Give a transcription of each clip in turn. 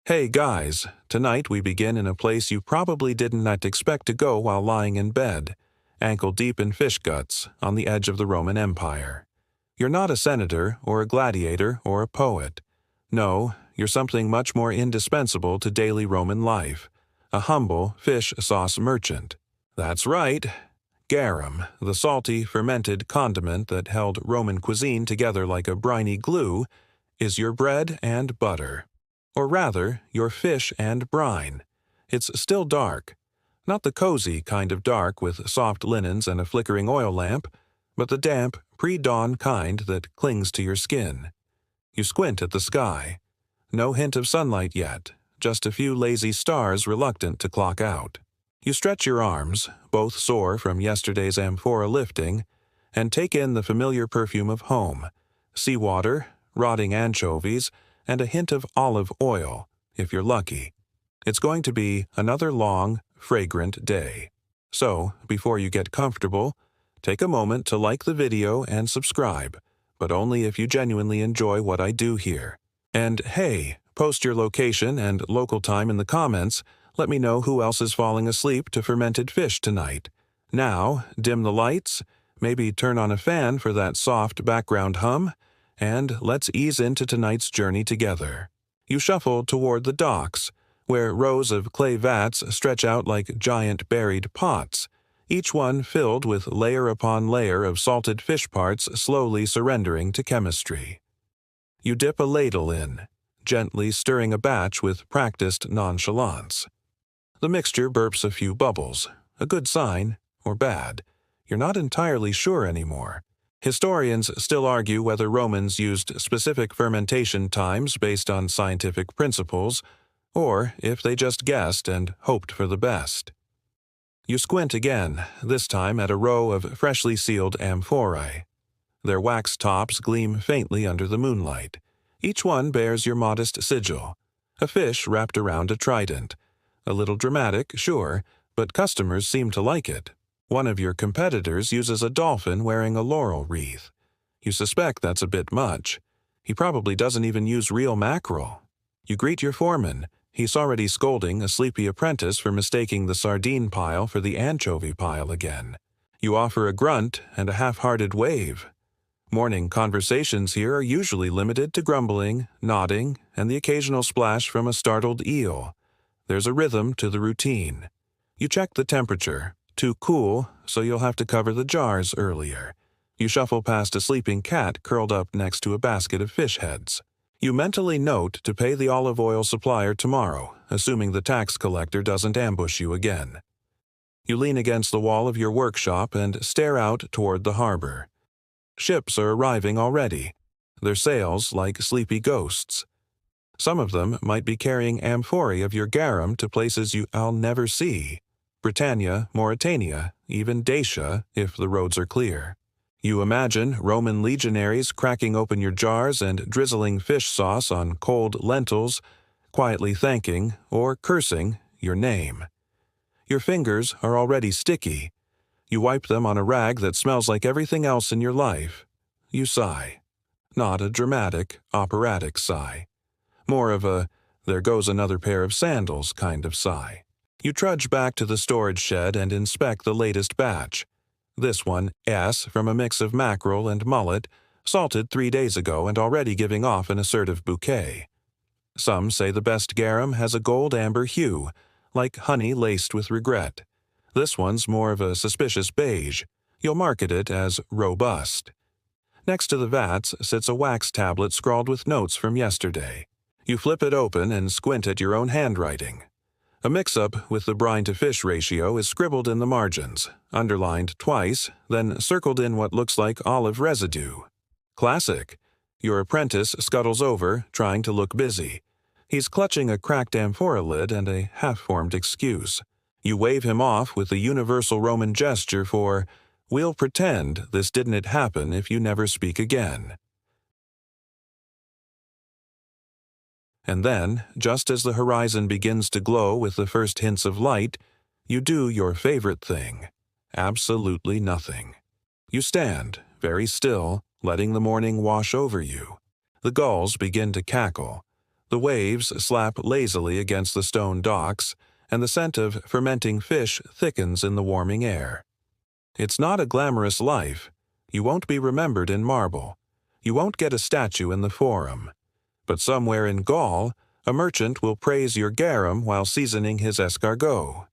Hey guys, tonight we begin in a place you probably didn't expect to go while lying in bed, ankle deep in fish guts on the edge of the Roman Empire. You're not a senator or a gladiator or a poet. No, you're something much more indispensable to daily Roman life, a humble fish sauce merchant. That's right, garum, the salty, fermented condiment that held Roman cuisine together like a briny glue, is your bread and butter. Or rather, your fish and brine. It's still dark. Not the cozy kind of dark with soft linens and a flickering oil lamp, but the damp, pre-dawn kind that clings to your skin. You squint at the sky. No hint of sunlight yet, just a few lazy stars reluctant to clock out. You stretch your arms, both sore from yesterday's amphora lifting, and take in the familiar perfume of home, seawater, rotting anchovies, and a hint of olive oil, if you're lucky. It's going to be another long, fragrant day. So, before you get comfortable, take a moment to like the video and subscribe, but only if you genuinely enjoy what I do here. And hey, post your location and local time in the comments. Let me know who else is falling asleep to fermented fish tonight. Now, dim the lights, maybe turn on a fan for that soft background hum, and let's ease into tonight's journey together. You shuffle toward the docks, where rows of clay vats stretch out like giant buried pots, each one filled with layer upon layer of salted fish parts slowly surrendering to chemistry. You dip a ladle in, gently stirring a batch with practiced nonchalance. The mixture burps a few bubbles, a good sign, or bad. You're not entirely sure anymore. Historians still argue whether Romans used specific fermentation times based on scientific principles, or if they just guessed and hoped for the best. You squint again, this time at a row of freshly sealed amphorae. Their wax tops gleam faintly under the moonlight. Each one bears your modest sigil, a fish wrapped around a trident. A little dramatic, sure, but customers seem to like it. One of your competitors uses a dolphin wearing a laurel wreath. You suspect that's a bit much. He probably doesn't even use real mackerel. You greet your foreman. He's already scolding a sleepy apprentice for mistaking the sardine pile for the anchovy pile again. You offer a grunt and a half-hearted wave. Morning conversations here are usually limited to grumbling, nodding, and the occasional splash from a startled eel. There's a rhythm to the routine. You check the temperature. Too cool, so you'll have to cover the jars earlier. You shuffle past a sleeping cat curled up next to a basket of fish heads. You mentally note to pay the olive oil supplier tomorrow, assuming the tax collector doesn't ambush you again. You lean against the wall of your workshop and stare out toward the harbor. Ships are arriving already, their sails like sleepy ghosts. Some of them might be carrying amphorae of your garum to places I'll never see. Britannia, Mauritania, even Dacia, if the roads are clear. You imagine Roman legionaries cracking open your jars and drizzling fish sauce on cold lentils, quietly thanking, or cursing, your name. Your fingers are already sticky. You wipe them on a rag that smells like everything else in your life. You sigh. Not a dramatic, operatic sigh. More of a, there goes another pair of sandals kind of sigh. You trudge back to the storage shed and inspect the latest batch. This one, S, from a mix of mackerel and mullet, salted 3 days ago and already giving off an assertive bouquet. Some say the best garum has a gold-amber hue, like honey laced with regret. This one's more of a suspicious beige. You'll market it as robust. Next to the vats sits a wax tablet scrawled with notes from yesterday. You flip it open and squint at your own handwriting. A mix-up with the brine-to-fish ratio is scribbled in the margins, underlined twice, then circled in what looks like olive residue. Classic. Your apprentice scuttles over, trying to look busy. He's clutching a cracked amphora lid and a half-formed excuse. You wave him off with the universal Roman gesture for, "We'll pretend this didn't happen if you never speak again." And then, just as the horizon begins to glow with the first hints of light, you do your favorite thing. Absolutely nothing. You stand, very still, letting the morning wash over you. The gulls begin to cackle. The waves slap lazily against the stone docks, and the scent of fermenting fish thickens in the warming air. It's not a glamorous life. You won't be remembered in marble. You won't get a statue in the Forum. But somewhere in Gaul, a merchant will praise your garum while seasoning his escargot.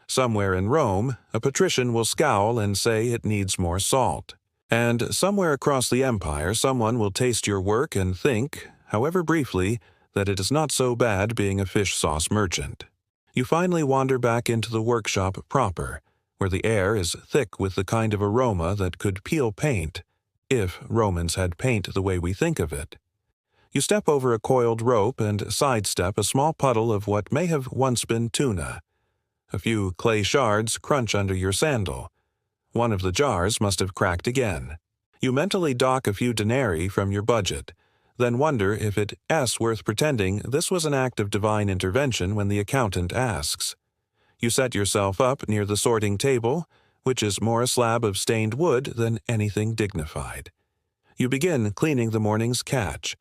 Somewhere in Rome, a patrician will scowl and say it needs more salt. And somewhere across the empire, someone will taste your work and think, however briefly, that it is not so bad being a fish sauce merchant. You finally wander back into the workshop proper, where the air is thick with the kind of aroma that could peel paint, if Romans had paint the way we think of it. You step over a coiled rope and sidestep a small puddle of what may have once been tuna. A few clay shards crunch under your sandal. One of the jars must have cracked again. You mentally dock a few denarii from your budget, then wonder if it's worth pretending this was an act of divine intervention when the accountant asks. You set yourself up near the sorting table, which is more a slab of stained wood than anything dignified. You begin cleaning the morning's catch,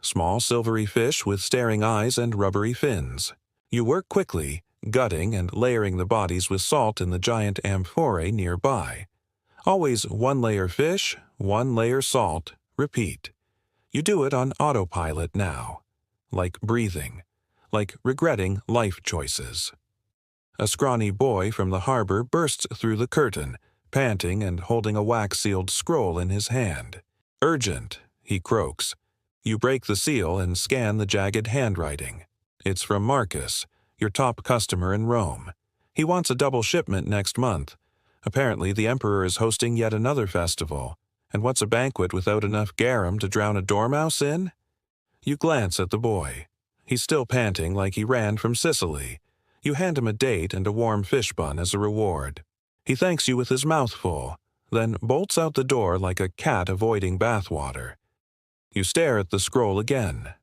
small silvery fish with staring eyes and rubbery fins. You work quickly, gutting and layering the bodies with salt in the giant amphorae nearby. Always one layer fish, one layer salt, repeat. You do it on autopilot now, like breathing, like regretting life choices. A scrawny boy from the harbor bursts through the curtain, panting and holding a wax-sealed scroll in his hand. "Urgent," he croaks. You break the seal and scan the jagged handwriting. It's from Marcus, your top customer in Rome. He wants a double shipment next month. Apparently the emperor is hosting yet another festival. And what's a banquet without enough garum to drown a dormouse in? You glance at the boy. He's still panting like he ran from Sicily. You hand him a date and a warm fish bun as a reward. He thanks you with his mouth full, then bolts out the door like a cat avoiding bathwater. You stare at the scroll again.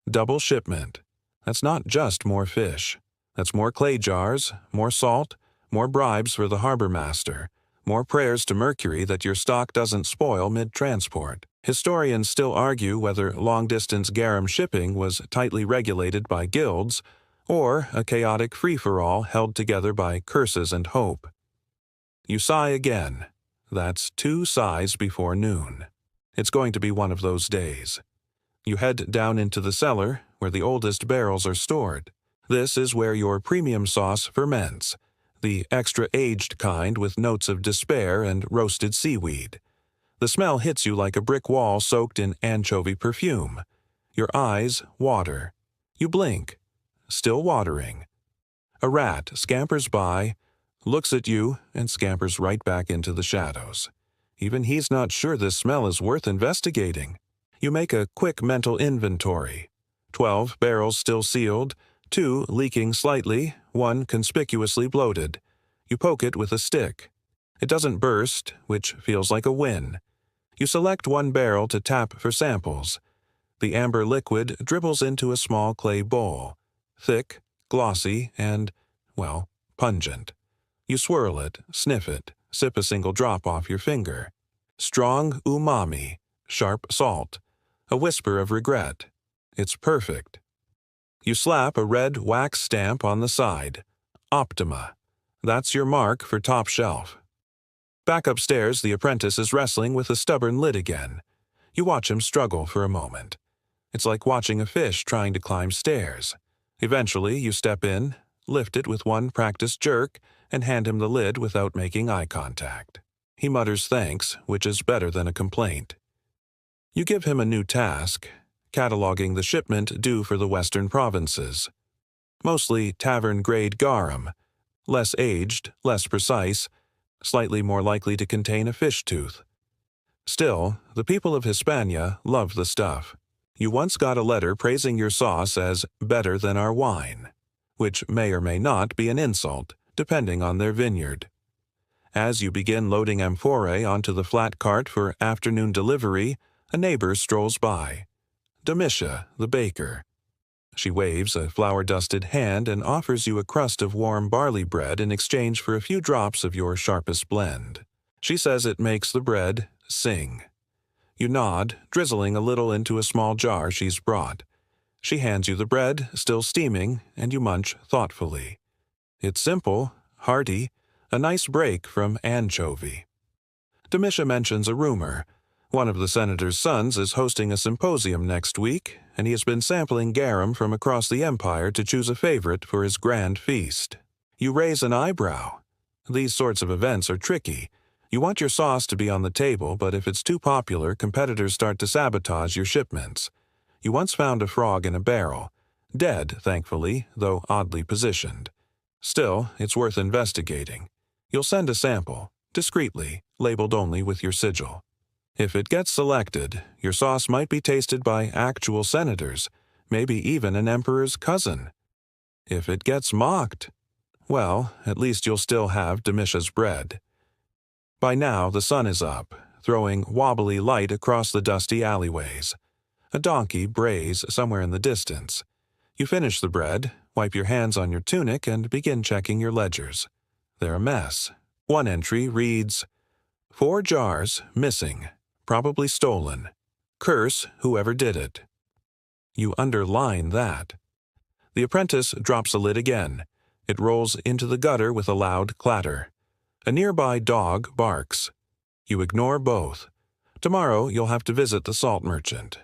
Double shipment. That's not just more fish. That's more clay jars, more salt, more bribes for the harbor master, more prayers to Mercury that your stock doesn't spoil mid-transport. Historians still argue whether long-distance garum shipping was tightly regulated by guilds or a chaotic free-for-all held together by curses and hope. You sigh again. That's 2 sighs before noon. It's going to be one of those days. You head down into the cellar, where the oldest barrels are stored. This is where your premium sauce ferments, the extra-aged kind with notes of despair and roasted seaweed. The smell hits you like a brick wall soaked in anchovy perfume. Your eyes water. You blink. Still watering. A rat scampers by, looks at you, and scampers right back into the shadows. Even he's not sure this smell is worth investigating. You make a quick mental inventory. 12 barrels still sealed, 2 leaking slightly, 1 conspicuously bloated. You poke it with a stick. It doesn't burst, which feels like a win. You select 1 barrel to tap for samples. The amber liquid dribbles into a small clay bowl. Thick, glossy, and, well, pungent. You swirl it, sniff it, sip a single drop off your finger. Strong umami, sharp salt, a whisper of regret. It's perfect. You slap a red wax stamp on the side. Optima. That's your mark for top shelf. Back upstairs, the apprentice is wrestling with a stubborn lid again. You watch him struggle for a moment. It's like watching a fish trying to climb stairs. Eventually, you step in, lift it with 1 practiced jerk, and hand him the lid without making eye contact. He mutters thanks, which is better than a complaint. You give him a new task, cataloging the shipment due for the western provinces. Mostly tavern-grade garum, less aged, less precise, slightly more likely to contain a fish tooth. Still, the people of Hispania love the stuff. You once got a letter praising your sauce as better than our wine, which may or may not be an insult, depending on their vineyard. As you begin loading amphorae onto the flat cart for afternoon delivery, a neighbor strolls by. Domitia, the baker. She waves a flour-dusted hand and offers you a crust of warm barley bread in exchange for a few drops of your sharpest blend. She says it makes the bread sing. You nod, drizzling a little into a small jar she's brought. She hands you the bread, still steaming, and you munch thoughtfully. It's simple, hearty, a nice break from anchovy. Demisha mentions a rumor. One of the senator's sons is hosting a symposium next week, and he has been sampling garum from across the empire to choose a favorite for his grand feast. You raise an eyebrow. These sorts of events are tricky. You want your sauce to be on the table, but if it's too popular, competitors start to sabotage your shipments. You once found a frog in a barrel. Dead, thankfully, though oddly positioned. Still, it's worth investigating. You'll send a sample, discreetly, labeled only with your sigil. If it gets selected, your sauce might be tasted by actual senators, maybe even an emperor's cousin. If it gets mocked, well, at least you'll still have Demisha's bread. By now, the sun is up, throwing wobbly light across the dusty alleyways. A donkey brays somewhere in the distance. You finish the bread, wipe your hands on your tunic, and begin checking your ledgers. They're a mess. One entry reads, 4 jars, missing, probably stolen. Curse whoever did it. You underline that. The apprentice drops the lid again. It rolls into the gutter with a loud clatter. A nearby dog barks. You ignore both. Tomorrow you'll have to visit the salt merchant.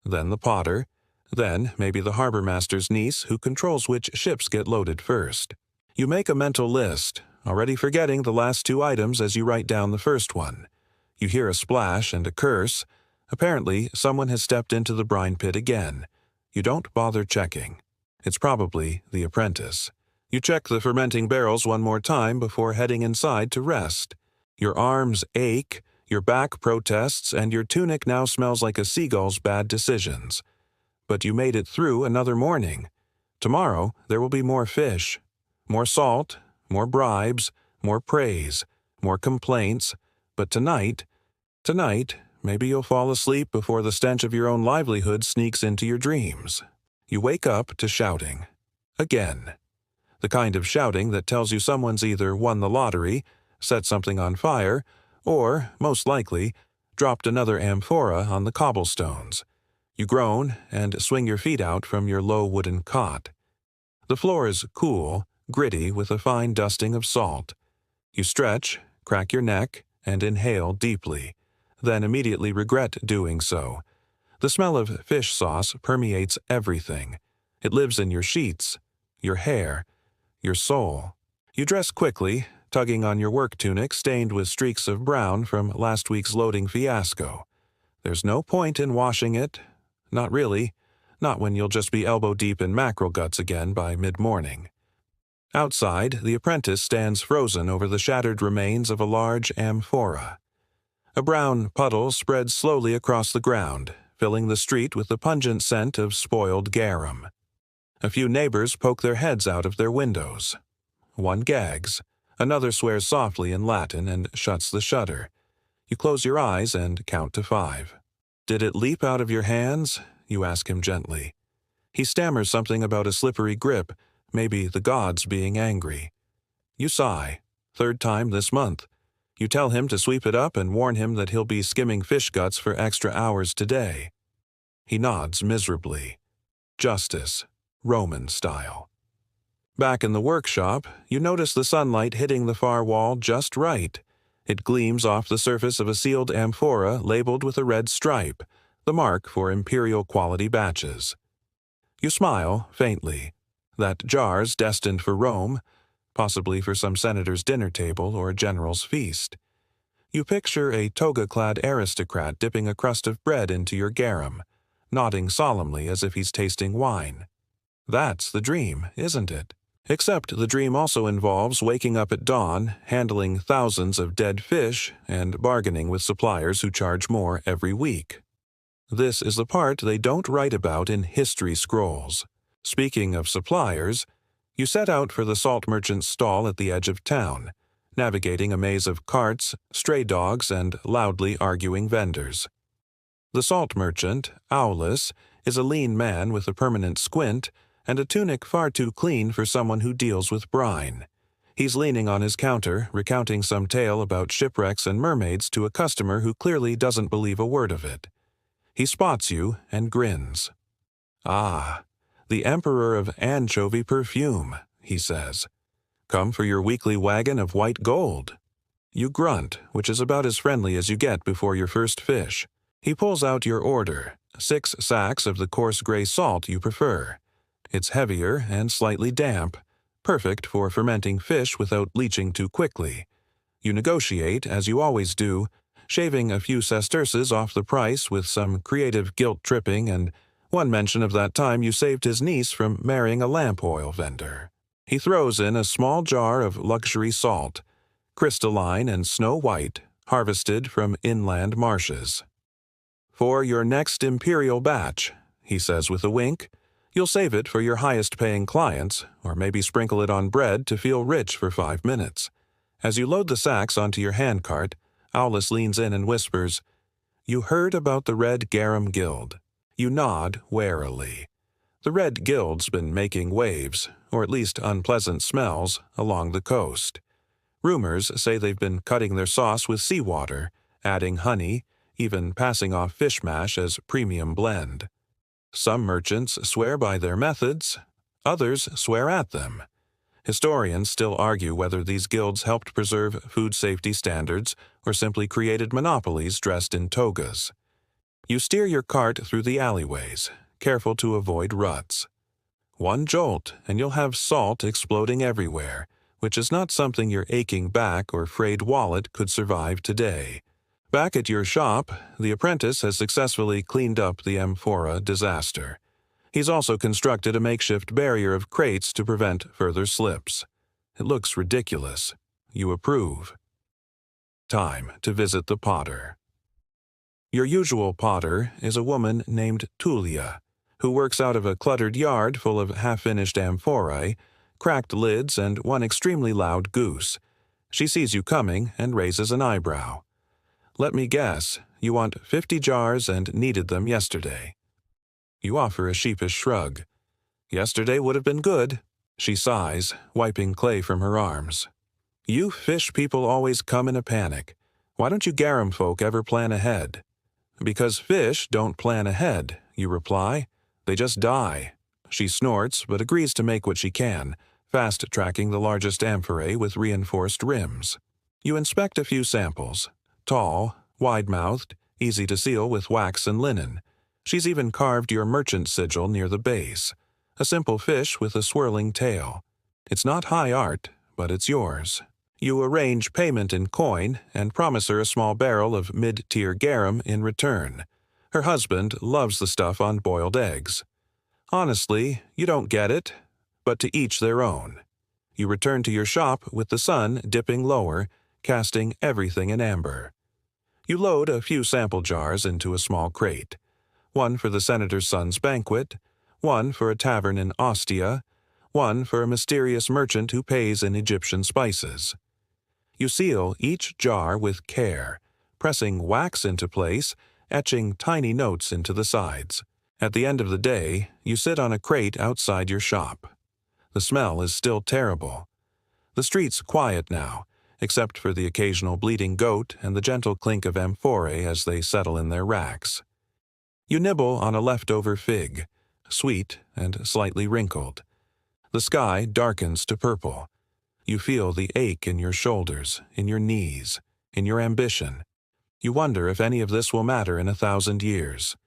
Then the potter. Then maybe the harbor master's niece who controls which ships get loaded first. You make a mental list, already forgetting the last 2 items as you write down the first one. You hear a splash and a curse. Apparently, someone has stepped into the brine pit again. You don't bother checking. It's probably the apprentice. You check the fermenting barrels one more time before heading inside to rest. Your arms ache, your back protests, and your tunic now smells like a seagull's bad decisions. But you made it through another morning. Tomorrow there will be more fish, more salt, more bribes, more praise, more complaints. But tonight, maybe you'll fall asleep before the stench of your own livelihood sneaks into your dreams. You wake up to shouting. Again. The kind of shouting that tells you someone's either won the lottery, set something on fire, or, most likely, dropped another amphora on the cobblestones. You groan and swing your feet out from your low wooden cot. The floor is cool, gritty with a fine dusting of salt. You stretch, crack your neck, and inhale deeply, then immediately regret doing so. The smell of fish sauce permeates everything. It lives in your sheets, your hair, your soul. You dress quickly, tugging on your work tunic stained with streaks of brown from last week's loading fiasco. There's no point in washing it. Not really. Not when you'll just be elbow-deep in mackerel guts again by mid-morning. Outside, the apprentice stands frozen over the shattered remains of a large amphora. A brown puddle spreads slowly across the ground, filling the street with the pungent scent of spoiled garum. A few neighbors poke their heads out of their windows. One gags. Another swears softly in Latin and shuts the shutter. You close your eyes and count to 5. "Did it leap out of your hands?" you ask him gently. He stammers something about a slippery grip, maybe the gods being angry. You sigh. 3rd time this month. You tell him to sweep it up and warn him that he'll be skimming fish guts for extra hours today. He nods miserably. Justice. Roman style. Back in the workshop, you notice the sunlight hitting the far wall just right. It gleams off the surface of a sealed amphora labeled with a red stripe, the mark for imperial quality batches. You smile, faintly. That jar's destined for Rome, possibly for some senator's dinner table or a general's feast. You picture a toga-clad aristocrat dipping a crust of bread into your garum, nodding solemnly as if he's tasting wine. That's the dream, isn't it? Except the dream also involves waking up at dawn, handling thousands of dead fish, and bargaining with suppliers who charge more every week. This is the part they don't write about in history scrolls. Speaking of suppliers, you set out for the salt merchant's stall at the edge of town, navigating a maze of carts, stray dogs, and loudly arguing vendors. The salt merchant, owlless, is a lean man with a permanent squint and a tunic far too clean for someone who deals with brine. He's leaning on his counter, recounting some tale about shipwrecks and mermaids to a customer who clearly doesn't believe a word of it. He spots you and grins. Ah, the emperor of anchovy perfume, he says. Come for your weekly wagon of white gold. You grunt, which is about as friendly as you get before your first fish. He pulls out your order, 6 sacks of the coarse gray salt you prefer. It's heavier and slightly damp, perfect for fermenting fish without leaching too quickly. You negotiate, as you always do, shaving a few sesterces off the price with some creative guilt-tripping and one mention of that time you saved his niece from marrying a lamp oil vendor. He throws in a small jar of luxury salt, crystalline and snow-white, harvested from inland marshes. For your next imperial batch, he says with a wink, you'll save it for your highest-paying clients, or maybe sprinkle it on bread to feel rich for 5 minutes. As you load the sacks onto your handcart, Owlis leans in and whispers, "You heard about the Red Garum Guild." You nod warily. The Red Guild's been making waves, or at least unpleasant smells, along the coast. Rumors say they've been cutting their sauce with seawater, adding honey, even passing off fish mash as premium blend. Some merchants swear by their methods, others swear at them. Historians still argue whether these guilds helped preserve food safety standards or simply created monopolies dressed in togas. You steer your cart through the alleyways, careful to avoid ruts. One jolt, and you'll have salt exploding everywhere, which is not something your aching back or frayed wallet could survive today. Back at your shop, the apprentice has successfully cleaned up the amphora disaster. He's also constructed a makeshift barrier of crates to prevent further slips. It looks ridiculous. You approve. Time to visit the potter. Your usual potter is a woman named Tulia, who works out of a cluttered yard full of half-finished amphorae, cracked lids, and one extremely loud goose. She sees you coming and raises an eyebrow. Let me guess, you want 50 jars and needed them yesterday. You offer a sheepish shrug. Yesterday would have been good. She sighs, wiping clay from her arms. You fish people always come in a panic. Why don't you garum folk ever plan ahead? Because fish don't plan ahead, you reply. They just die. She snorts, but agrees to make what she can, fast-tracking the largest amphorae with reinforced rims. You inspect a few samples. Tall, wide-mouthed, easy to seal with wax and linen. She's even carved your merchant sigil near the base. A simple fish with a swirling tail. It's not high art, but it's yours. You arrange payment in coin and promise her a small barrel of mid-tier garum in return. Her husband loves the stuff on boiled eggs. Honestly, you don't get it, but to each their own. You return to your shop with the sun dipping lower, casting everything in amber. You load a few sample jars into a small crate. One for the senator's son's banquet, one for a tavern in Ostia, one for a mysterious merchant who pays in Egyptian spices. You seal each jar with care, pressing wax into place, etching tiny notes into the sides. At the end of the day, you sit on a crate outside your shop. The smell is still terrible. The street's quiet now, except for the occasional bleating goat and the gentle clink of amphorae as they settle in their racks. You nibble on a leftover fig, sweet and slightly wrinkled. The sky darkens to purple. You feel the ache in your shoulders, in your knees, in your ambition. You wonder if any of this will matter in 1,000 years.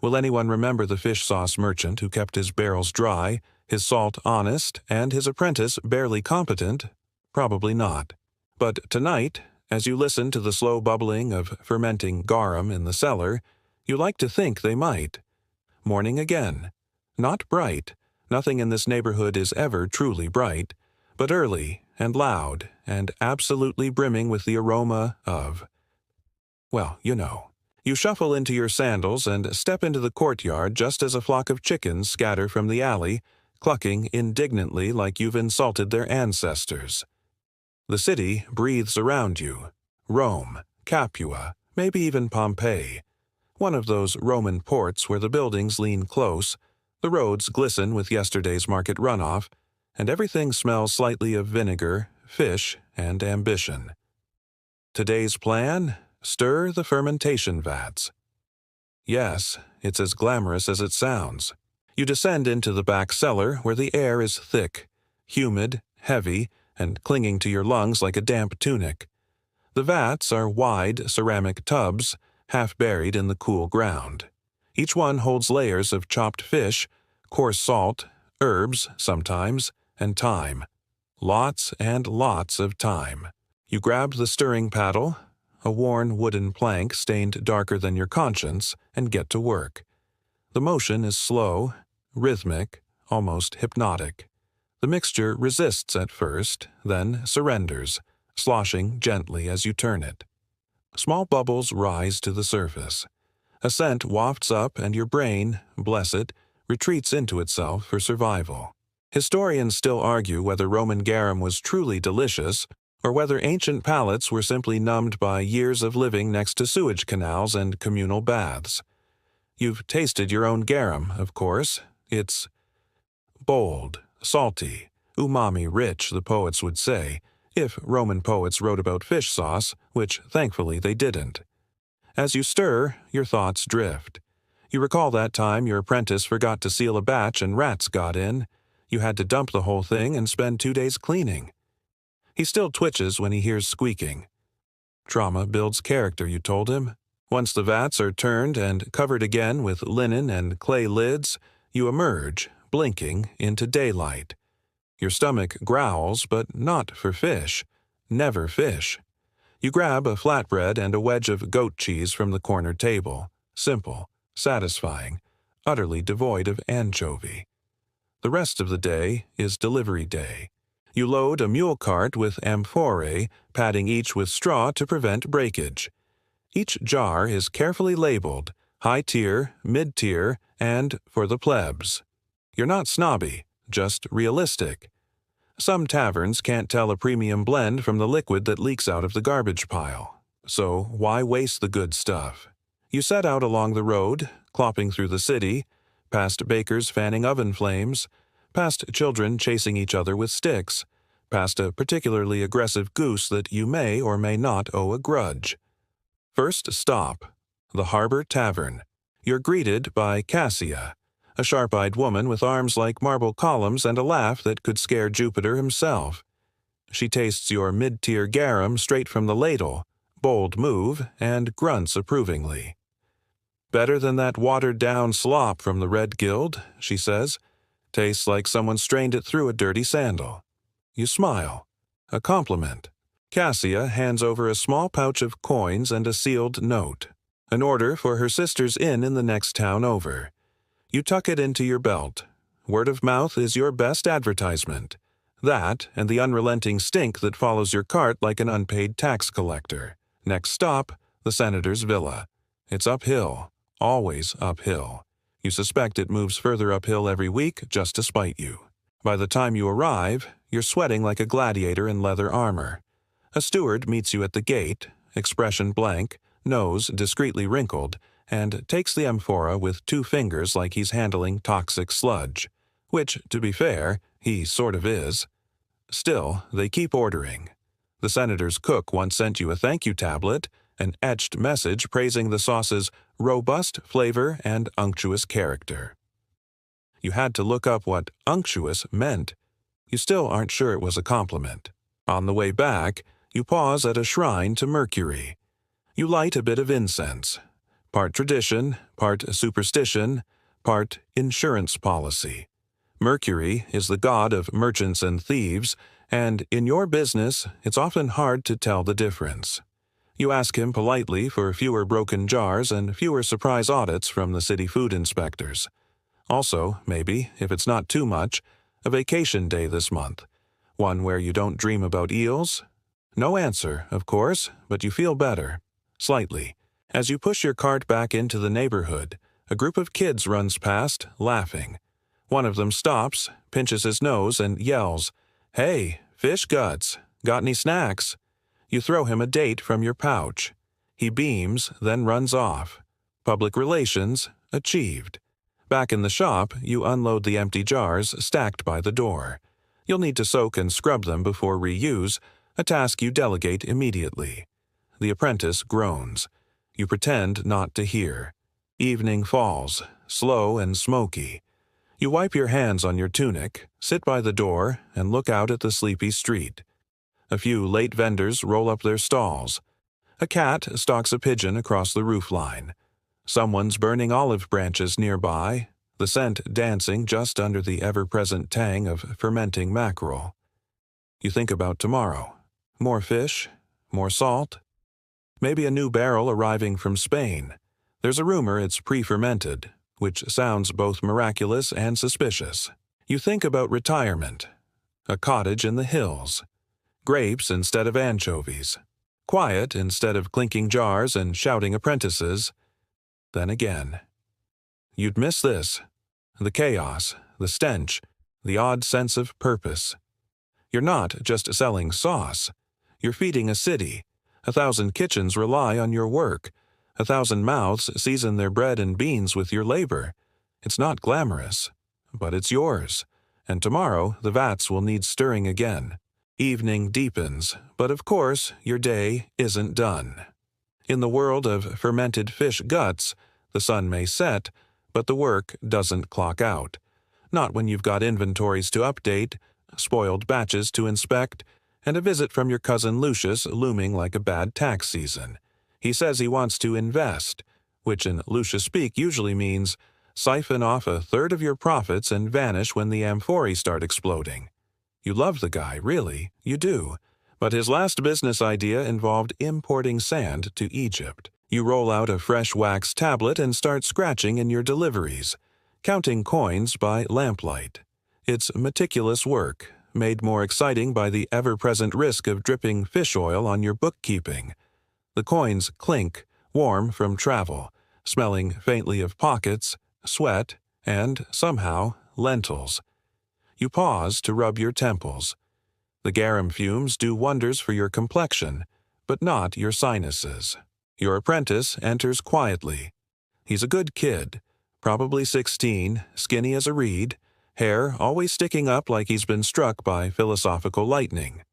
Will anyone remember the fish sauce merchant who kept his barrels dry, his salt honest, and his apprentice barely competent? Probably not. But tonight, as you listen to the slow bubbling of fermenting garum in the cellar, you like to think they might. Morning again. Not bright. Nothing in this neighborhood is ever truly bright, but early and loud and absolutely brimming with the aroma of, well, you know. You shuffle into your sandals and step into the courtyard just as a flock of chickens scatter from the alley, clucking indignantly like you've insulted their ancestors. The city breathes around you. Rome, Capua, maybe even Pompeii. One of those Roman ports where the buildings lean close, the roads glisten with yesterday's market runoff, and everything smells slightly of vinegar, fish, and ambition. Today's plan? Stir the fermentation vats. Yes, it's as glamorous as it sounds. You descend into the back cellar where the air is thick, humid, heavy, and clinging to your lungs like a damp tunic. The vats are wide ceramic tubs, half buried in the cool ground. Each one holds layers of chopped fish, coarse salt, herbs sometimes, and thyme. Lots and lots of thyme. You grab the stirring paddle, a worn wooden plank stained darker than your conscience, and get to work. The motion is slow, rhythmic, almost hypnotic. The mixture resists at first, then surrenders, sloshing gently as you turn it. Small bubbles rise to the surface. A scent wafts up and your brain, bless it, retreats into itself for survival. Historians still argue whether Roman garum was truly delicious or whether ancient palates were simply numbed by years of living next to sewage canals and communal baths. You've tasted your own garum, of course. It's bold, salty, umami-rich, the poets would say, if Roman poets wrote about fish sauce, which thankfully they didn't. As you stir, your thoughts drift. You recall that time your apprentice forgot to seal a batch and rats got in. You had to dump the whole thing and spend 2 days cleaning. He still twitches when he hears squeaking. Trauma builds character, you told him. Once the vats are turned and covered again with linen and clay lids, you emerge, blinking, into daylight. Your stomach growls, but not for fish. Never fish. You grab a flatbread and a wedge of goat cheese from the corner table. Simple, satisfying, utterly devoid of anchovy. The rest of the day is delivery day. You load a mule cart with amphorae, padding each with straw to prevent breakage. Each jar is carefully labeled, high tier, mid-tier, and for the plebs. You're not snobby, just realistic. Some taverns can't tell a premium blend from the liquid that leaks out of the garbage pile. So why waste the good stuff? You set out along the road, clopping through the city, past bakers fanning oven flames, past children chasing each other with sticks, past a particularly aggressive goose that you may or may not owe a grudge. First stop, the Harbor Tavern. You're greeted by Cassia, a sharp-eyed woman with arms like marble columns and a laugh that could scare Jupiter himself. She tastes your mid-tier garum straight from the ladle, bold move, and grunts approvingly. "Better than that watered-down slop from the Red Guild," she says. "Tastes like someone strained it through a dirty sandal." You smile. A compliment. Cassia hands over a small pouch of coins and a sealed note. An order for her sister's inn in the next town over. You tuck it into your belt. Word of mouth is your best advertisement. That, and the unrelenting stink that follows your cart like an unpaid tax collector. Next stop, the senator's villa. It's uphill. Always uphill. You suspect it moves further uphill every week just to spite you. By the time you arrive, you're sweating like a gladiator in leather armor. A steward meets you at the gate, expression blank, nose discreetly wrinkled, and takes the amphora with 2 fingers like he's handling toxic sludge, which, to be fair, he sort of is. Still, they keep ordering. The senator's cook once sent you a thank you tablet, an etched message praising the sauce's robust flavor and unctuous character. You had to look up what unctuous meant. You still aren't sure it was a compliment. On the way back, you pause at a shrine to Mercury. You light a bit of incense. Part tradition, part superstition, part insurance policy. Mercury is the god of merchants and thieves, and in your business, it's often hard to tell the difference. You ask him politely for fewer broken jars and fewer surprise audits from the city food inspectors. Also, maybe, if it's not too much, a vacation day this month. One where you don't dream about eels? No answer, of course, but you feel better. Slightly. As you push your cart back into the neighborhood, a group of kids runs past, laughing. One of them stops, pinches his nose, and yells, "Hey, fish guts! Got any snacks?" You throw him a date from your pouch. He beams, then runs off. Public relations achieved. Back in the shop, you unload the empty jars stacked by the door. You'll need to soak and scrub them before reuse, a task you delegate immediately. The apprentice groans. You pretend not to hear. Evening falls, slow and smoky. You wipe your hands on your tunic, sit by the door, and look out at the sleepy street. A few late vendors roll up their stalls. A cat stalks a pigeon across the roofline. Someone's burning olive branches nearby, the scent dancing just under the ever-present tang of fermenting mackerel. You think about tomorrow. More fish? More salt? Maybe a new barrel arriving from Spain. There's a rumor it's pre-fermented, which sounds both miraculous and suspicious. You think about retirement. A cottage in the hills. Grapes instead of anchovies. Quiet instead of clinking jars and shouting apprentices. Then again. You'd miss this. The chaos, the stench, the odd sense of purpose. You're not just selling sauce. You're feeding a city. 1,000 kitchens rely on your work. 1,000 mouths season their bread and beans with your labor. It's not glamorous, but it's yours. And tomorrow the vats will need stirring again. Evening deepens, but of course your day isn't done. In the world of fermented fish guts, the sun may set, but the work doesn't clock out. Not when you've got inventories to update, spoiled batches to inspect, and a visit from your cousin Lucius looming like a bad tax season. He says he wants to invest, which in Lucius speak usually means siphon off a third of your profits and vanish when the amphorae start exploding. You love the guy, really, you do. But his last business idea involved importing sand to Egypt. You roll out a fresh wax tablet and start scratching in your deliveries, counting coins by lamplight. It's meticulous work, made more exciting by the ever-present risk of dripping fish oil on your bookkeeping. The coins clink, warm from travel, smelling faintly of pockets, sweat, and, somehow, lentils. You pause to rub your temples. The garum fumes do wonders for your complexion, but not your sinuses. Your apprentice enters quietly. He's a good kid, probably 16, skinny as a reed, hair always sticking up like he's been struck by philosophical lightning.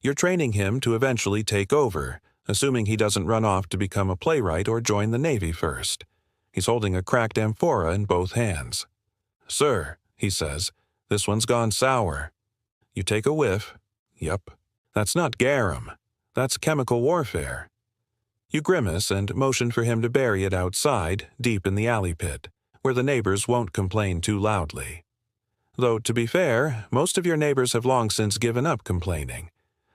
You're training him to eventually take over, assuming he doesn't run off to become a playwright or join the Navy first. He's holding a cracked amphora in both hands. "Sir," he says, "this one's gone sour." You take a whiff. Yup. That's not garum. That's chemical warfare. You grimace and motion for him to bury it outside, deep in the alley pit, where the neighbors won't complain too loudly. Though, to be fair, most of your neighbors have long since given up complaining.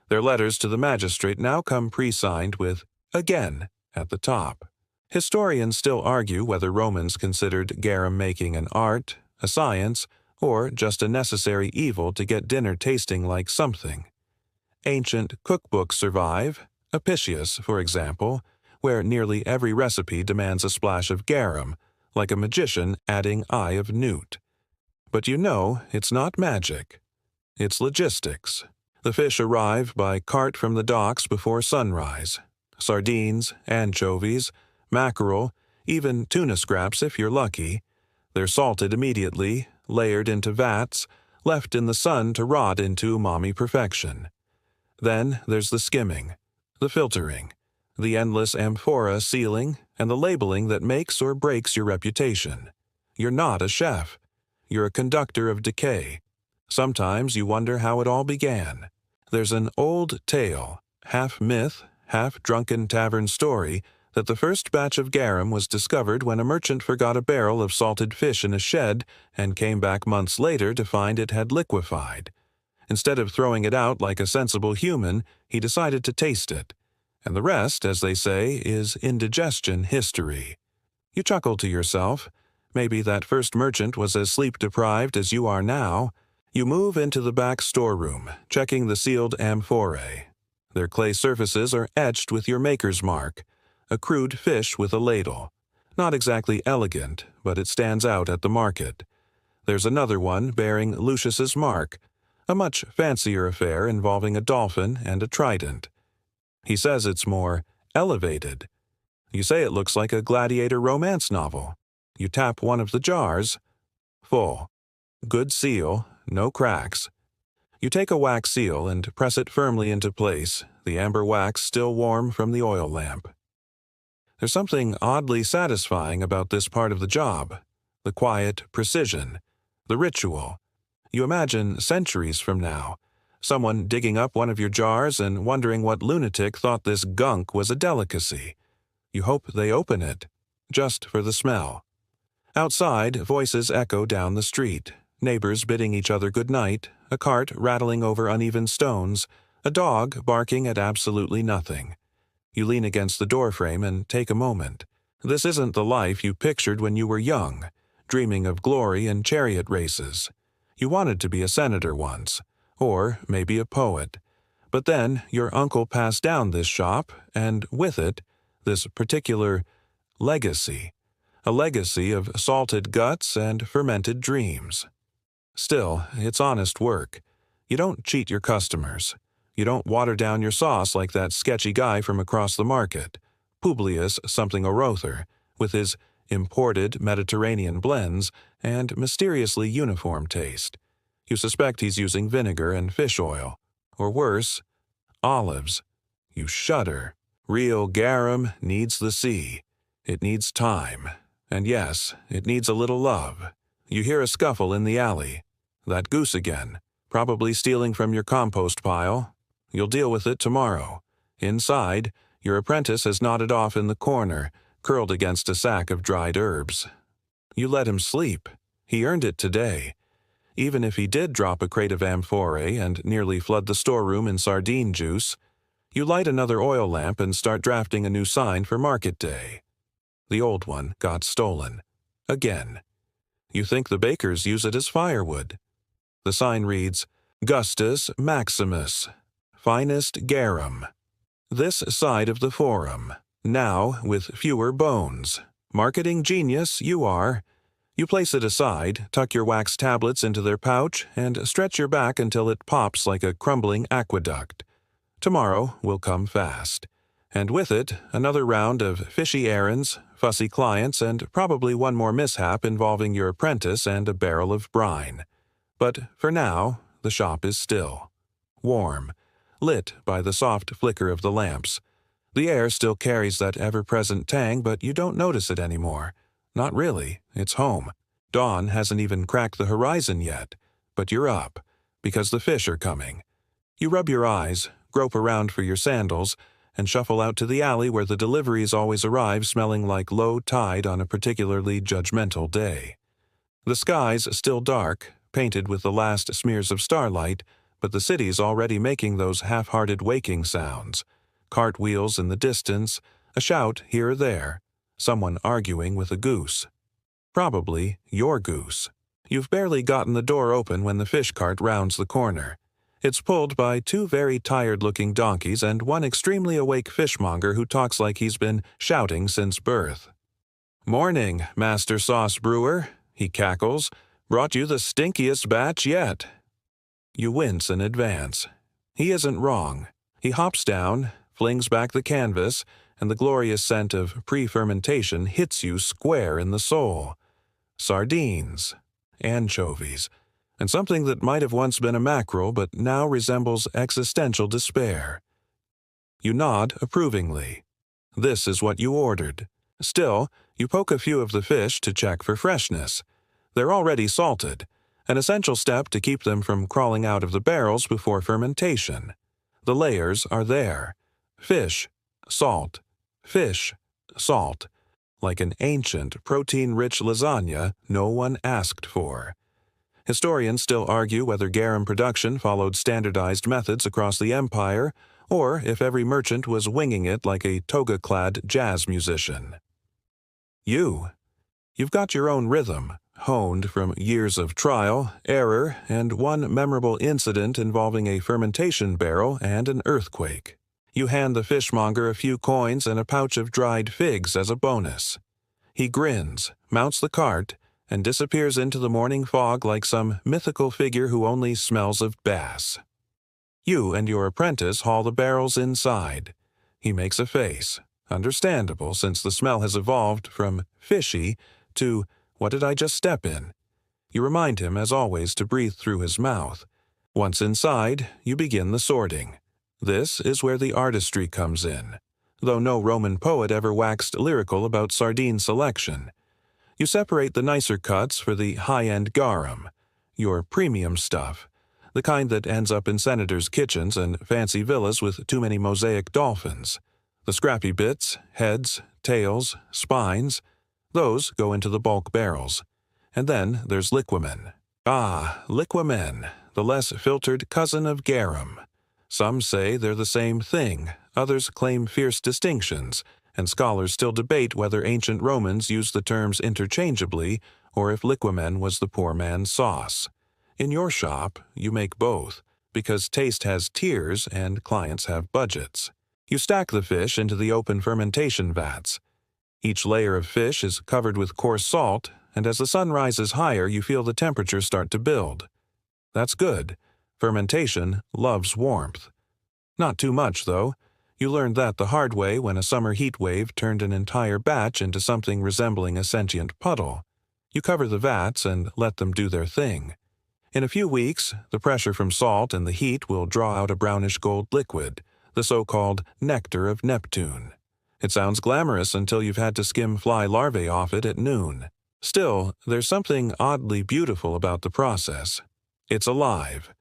Their letters to the magistrate now come pre-signed with "again" at the top. Historians still argue whether Romans considered garum making an art, a science, or just a necessary evil to get dinner tasting like something. Ancient cookbooks survive, Apicius, for example, where nearly every recipe demands a splash of garum, like a magician adding eye of newt. But you know it's not magic. It's logistics. The fish arrive by cart from the docks before sunrise. Sardines, anchovies, mackerel, even tuna scraps if you're lucky. They're salted immediately, layered into vats, left in the sun to rot into umami perfection. Then there's the skimming, the filtering, the endless amphora sealing, and the labeling that makes or breaks your reputation. You're not a chef. You're a conductor of decay. Sometimes you wonder how it all began. There's an old tale, half myth, half drunken tavern story, that the first batch of garum was discovered when a merchant forgot a barrel of salted fish in a shed and came back months later to find it had liquefied. Instead of throwing it out like a sensible human, he decided to taste it. And the rest, as they say, is indigestion history. You chuckle to yourself. Maybe that first merchant was as sleep-deprived as you are now. You move into the back storeroom, checking the sealed amphorae. Their clay surfaces are etched with your maker's mark, a crude fish with a ladle. Not exactly elegant, but it stands out at the market. There's another one bearing Lucius's mark, a much fancier affair involving a dolphin and a trident. He says it's more elevated. You say it looks like a gladiator romance novel. You tap one of the jars. Full. Good seal, no cracks. You take a wax seal and press it firmly into place, the amber wax still warm from the oil lamp. There's something oddly satisfying about this part of the job. The quiet precision, The ritual. You imagine centuries from now, someone digging up one of your jars and wondering what lunatic thought this gunk was a delicacy. You hope they open it, just for the smell. Outside, voices echo down the street, neighbors bidding each other good night, a cart rattling over uneven stones, a dog barking at absolutely nothing. You lean against the doorframe and take a moment. This isn't the life you pictured when you were young, dreaming of glory and chariot races. You wanted to be a senator once, or maybe a poet. But then your uncle passed down this shop, and with it, this particular legacy. A legacy of salted guts and fermented dreams. Still, it's honest work. You don't cheat your customers. You don't water down your sauce like that sketchy guy from across the market, Publius something or other, with his imported Mediterranean blends and mysteriously uniform taste. You suspect he's using vinegar and fish oil, or worse, olives. You shudder. Real garum needs the sea. It needs time. And yes, it needs a little love. You hear a scuffle in the alley. That goose again, probably stealing from your compost pile. You'll deal with it tomorrow. Inside, your apprentice has nodded off in the corner, curled against a sack of dried herbs. You let him sleep. He earned it today. Even if he did drop a crate of amphorae and nearly flood the storeroom in sardine juice, you light another oil lamp and start drafting a new sign for market day. The old one got stolen. Again. You think the bakers use it as firewood. The sign reads, Gustus Maximus, finest garum. This side of the forum, now with fewer bones. Marketing genius you are. You place it aside, tuck your wax tablets into their pouch, and stretch your back until it pops like a crumbling aqueduct. Tomorrow will come fast. And with it, another round of fishy errands, fussy clients, and probably one more mishap involving your apprentice and a barrel of brine. But for now, the shop is still. Warm. Lit by the soft flicker of the lamps. The air still carries that ever-present tang, but you don't notice it anymore. Not really. It's home. Dawn hasn't even cracked the horizon yet, but you're up, because the fish are coming. You rub your eyes, grope around for your sandals, and shuffle out to the alley where the deliveries always arrive smelling like low tide on a particularly judgmental day. The sky's still dark, painted with the last smears of starlight, but the city's already making those half-hearted waking sounds. Cartwheels in the distance, a shout here or there, someone arguing with a goose. Probably your goose. You've barely gotten the door open when the fish cart rounds the corner. It's pulled by two very tired-looking donkeys and one extremely awake fishmonger who talks like he's been shouting since birth. "Morning, Master Sauce Brewer," he cackles. "Brought you the stinkiest batch yet." You wince in advance. He isn't wrong. He hops down, flings back the canvas, and the glorious scent of pre-fermentation hits you square in the soul. Sardines, anchovies, and something that might have once been a mackerel but now resembles existential despair. You nod approvingly. This is what you ordered. Still, you poke a few of the fish to check for freshness. They're already salted, an essential step to keep them from crawling out of the barrels before fermentation. The layers are there. Fish, salt, fish, salt, like an ancient, protein-rich lasagna no one asked for. Historians still argue whether garum production followed standardized methods across the empire, or if every merchant was winging it like a toga-clad jazz musician. You've got your own rhythm, honed from years of trial, error, and one memorable incident involving a fermentation barrel and an earthquake. You hand the fishmonger a few coins and a pouch of dried figs as a bonus. He grins, mounts the cart, and disappears into the morning fog like some mythical figure who only smells of bass. You and your apprentice haul the barrels inside. He makes a face, understandable since the smell has evolved from fishy to "what did I just step in?" You remind him, as always, to breathe through his mouth. Once inside, you begin the sorting. This is where the artistry comes in, though no Roman poet ever waxed lyrical about sardine selection. You separate the nicer cuts for the high-end garum, your premium stuff, the kind that ends up in senators' kitchens and fancy villas with too many mosaic dolphins. The scrappy bits, heads, tails, spines, those go into the bulk barrels. And then there's liquamen. Ah, liquamen, the less filtered cousin of garum. Some say they're the same thing, others claim fierce distinctions, and scholars still debate whether ancient Romans used the terms interchangeably or if liquamen was the poor man's sauce. In your shop, you make both, because taste has tiers and clients have budgets. You stack the fish into the open fermentation vats. Each layer of fish is covered with coarse salt, and as the sun rises higher, you feel the temperature start to build. That's good. Fermentation loves warmth. Not too much, though. You learned that the hard way when a summer heat wave turned an entire batch into something resembling a sentient puddle. You cover the vats and let them do their thing. In a few weeks, the pressure from salt and the heat will draw out a brownish-gold liquid, the so-called nectar of Neptune. It sounds glamorous until you've had to skim fly larvae off it at noon. Still, there's something oddly beautiful about the process. It's alive.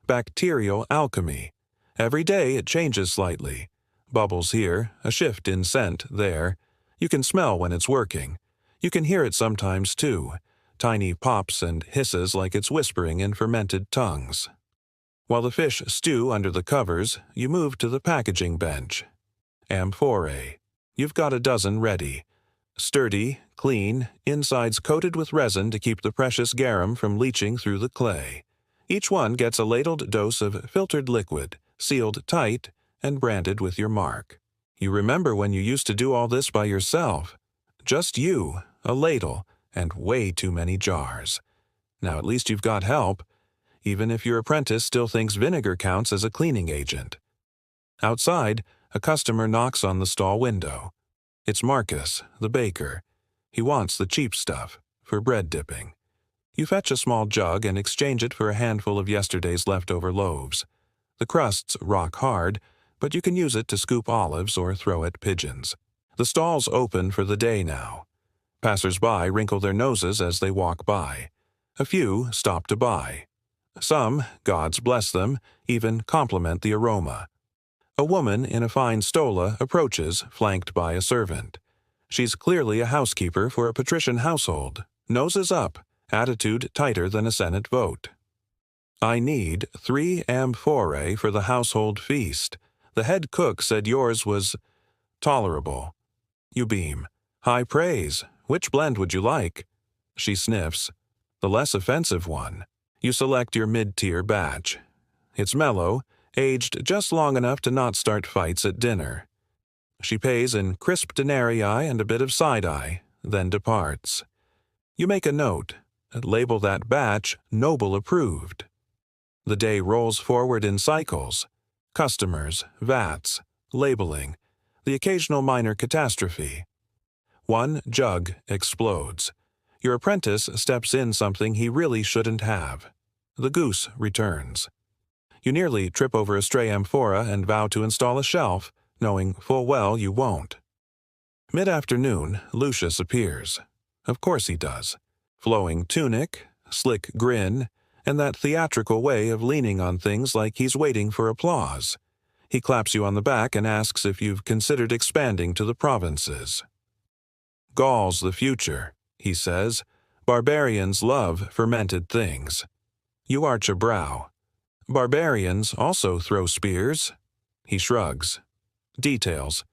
Bacterial alchemy. Every day it changes slightly. Bubbles here, a shift in scent there. You can smell when it's working. You can hear it sometimes too. Tiny pops and hisses like it's whispering in fermented tongues. While the fish stew under the covers, you move to the packaging bench. Amphorae. You've got a dozen ready. Sturdy, clean, insides coated with resin to keep the precious garum from leaching through the clay. Each one gets a ladled dose of filtered liquid, sealed tight, and branded with your mark. You remember when you used to do all this by yourself. Just you, a ladle, and way too many jars. Now at least you've got help, even if your apprentice still thinks vinegar counts as a cleaning agent. Outside, a customer knocks on the stall window. It's Marcus, the baker. He wants the cheap stuff, for bread dipping. You fetch a small jug and exchange it for a handful of yesterday's leftover loaves. The crust's rock hard, but you can use it to scoop olives or throw at pigeons. The stall's open for the day now. Passers-by wrinkle their noses as they walk by. A few stop to buy. Some, gods bless them, even compliment the aroma. A woman in a fine stola approaches, flanked by a servant. She's clearly a housekeeper for a patrician household. Noses up, attitude tighter than a Senate vote. I need 3 amphorae for the household feast. The head cook said yours was tolerable. You beam. High praise. Which blend would you like? She sniffs. The less offensive one. You select your mid-tier batch. It's mellow, aged just long enough to not start fights at dinner. She pays in crisp denarii and a bit of side-eye, then departs. You make a note. Label that batch Noble Approved. The day rolls forward in cycles. Customers, vats, labeling, the occasional minor catastrophe. One jug explodes. Your apprentice steps in something he really shouldn't have. The goose returns. You nearly trip over a stray amphora and vow to install a shelf, knowing full well you won't. Mid-afternoon, Lucius appears. Of course he does. Flowing tunic, slick grin, and that theatrical way of leaning on things like he's waiting for applause. He claps you on the back and asks if you've considered expanding to the provinces. Gaul's the future, he says. Barbarians love fermented things. You arch a brow. Barbarians also throw spears. He shrugs. Details.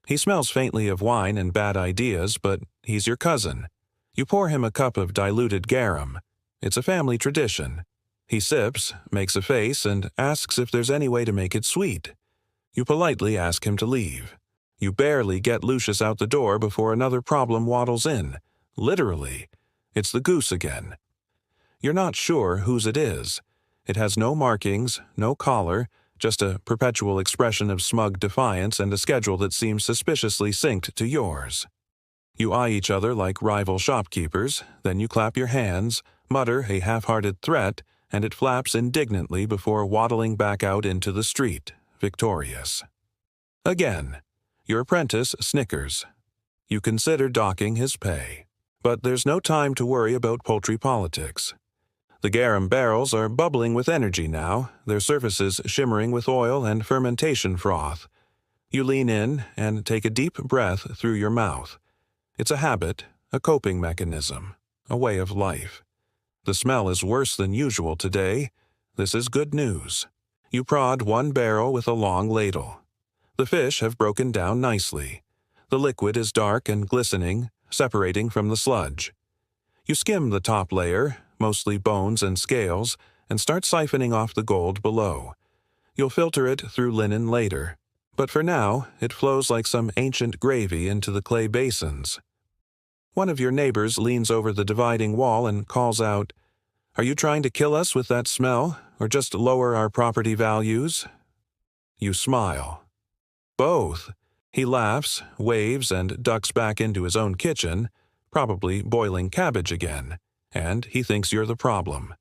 He smells faintly of wine and bad ideas, but he's your cousin. You pour him a cup of diluted garum. It's a family tradition. He sips, makes a face, and asks if there's any way to make it sweet. You politely ask him to leave. You barely get Lucius out the door before another problem waddles in. Literally. It's the goose again. You're not sure whose it is. It has no markings, no collar, just a perpetual expression of smug defiance and a schedule that seems suspiciously synced to yours. You eye each other like rival shopkeepers, then you clap your hands, mutter a half-hearted threat, and it flaps indignantly before waddling back out into the street, victorious. Again, your apprentice snickers. You consider docking his pay. But there's no time to worry about poultry politics. The garum barrels are bubbling with energy now, their surfaces shimmering with oil and fermentation froth. You lean in and take a deep breath through your mouth. It's a habit, a coping mechanism, a way of life. The smell is worse than usual today. This is good news. You prod one barrel with a long ladle. The fish have broken down nicely. The liquid is dark and glistening, separating from the sludge. You skim the top layer, mostly bones and scales, and start siphoning off the gold below. You'll filter it through linen later, but for now it flows like some ancient gravy into the clay basins. One of your neighbors leans over the dividing wall and calls out, "Are you trying to kill us with that smell, or just lower our property values?" You smile. Both. He laughs, waves, and ducks back into his own kitchen, probably boiling cabbage again, and he thinks you're the problem.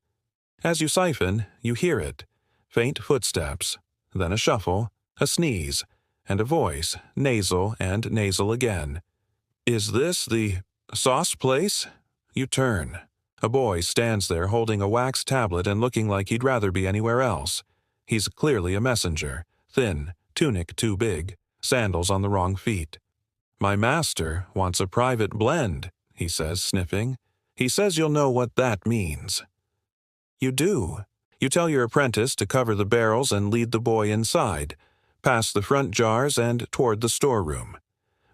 As you siphon, you hear it. Faint footsteps, then a shuffle, a sneeze, and a voice, nasal and nasal again. "Is this the sauce place?" You turn. A boy stands there holding a wax tablet and looking like he'd rather be anywhere else. He's clearly a messenger, thin, tunic too big, sandals on the wrong feet. "My master wants a private blend," he says, sniffing. "He says you'll know what that means." You do. You tell your apprentice to cover the barrels and lead the boy inside, past the front jars and toward the storeroom.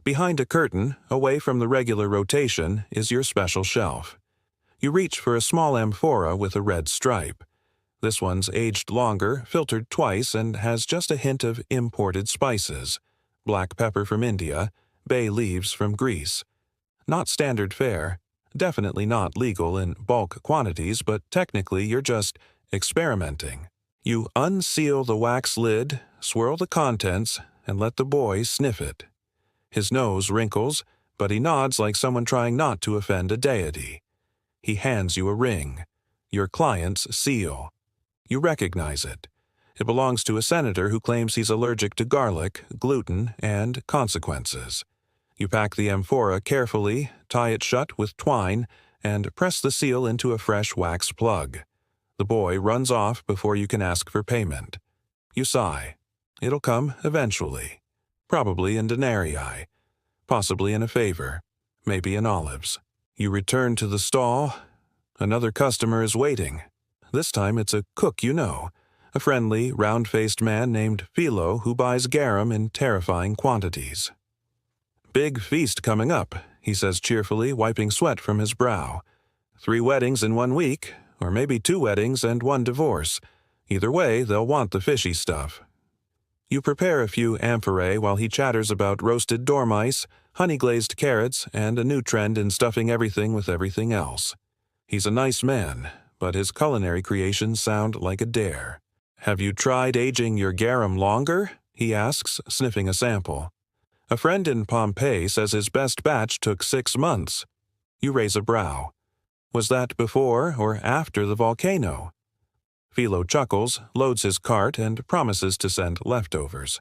Behind a curtain, away from the regular rotation, is your special shelf. You reach for a small amphora with a red stripe. This one's aged longer, filtered twice, and has just a hint of imported spices. Black pepper from India, bay leaves from Greece. Not standard fare, definitely not legal in bulk quantities, but technically you're just experimenting. You unseal the wax lid, swirl the contents, and let the boy sniff it. His nose wrinkles, but he nods like someone trying not to offend a deity. He hands you a ring, your client's seal. You recognize it. It belongs to a senator who claims he's allergic to garlic, gluten, and consequences. You pack the amphora carefully, tie it shut with twine, and press the seal into a fresh wax plug. The boy runs off before you can ask for payment. You sigh. It'll come eventually. Probably in denarii. Possibly in a favor. Maybe in olives. You return to the stall. Another customer is waiting. This time it's a cook you know. A friendly, round-faced man named Philo who buys garum in terrifying quantities. "Big feast coming up," he says cheerfully, wiping sweat from his brow. 3 weddings in 1 week, or maybe 2 weddings and 1 divorce. Either way, they'll want the fishy stuff. You prepare a few amphorae while he chatters about roasted dormice, honey-glazed carrots, and a new trend in stuffing everything with everything else. He's a nice man, but his culinary creations sound like a dare. "Have you tried aging your garum longer?" he asks, sniffing a sample. "A friend in Pompeii says his best batch took 6 months. You raise a brow. Was that before or after the volcano? Philo chuckles, loads his cart, and promises to send leftovers.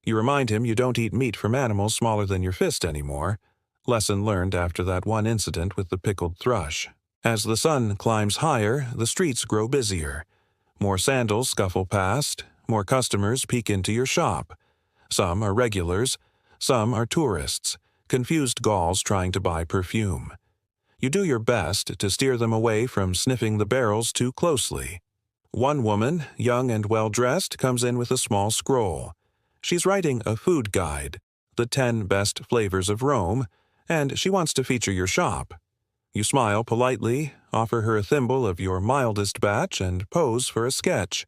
You remind him you don't eat meat from animals smaller than your fist anymore. Lesson learned after that one incident with the pickled thrush. As the sun climbs higher, the streets grow busier. More sandals scuffle past, more customers peek into your shop. Some are regulars, some are tourists, confused Gauls trying to buy perfume. You do your best to steer them away from sniffing the barrels too closely. One woman, young and well-dressed, comes in with a small scroll. She's writing a food guide, the 10 best flavors of Rome, and she wants to feature your shop. You smile politely, offer her a thimble of your mildest batch, and pose for a sketch.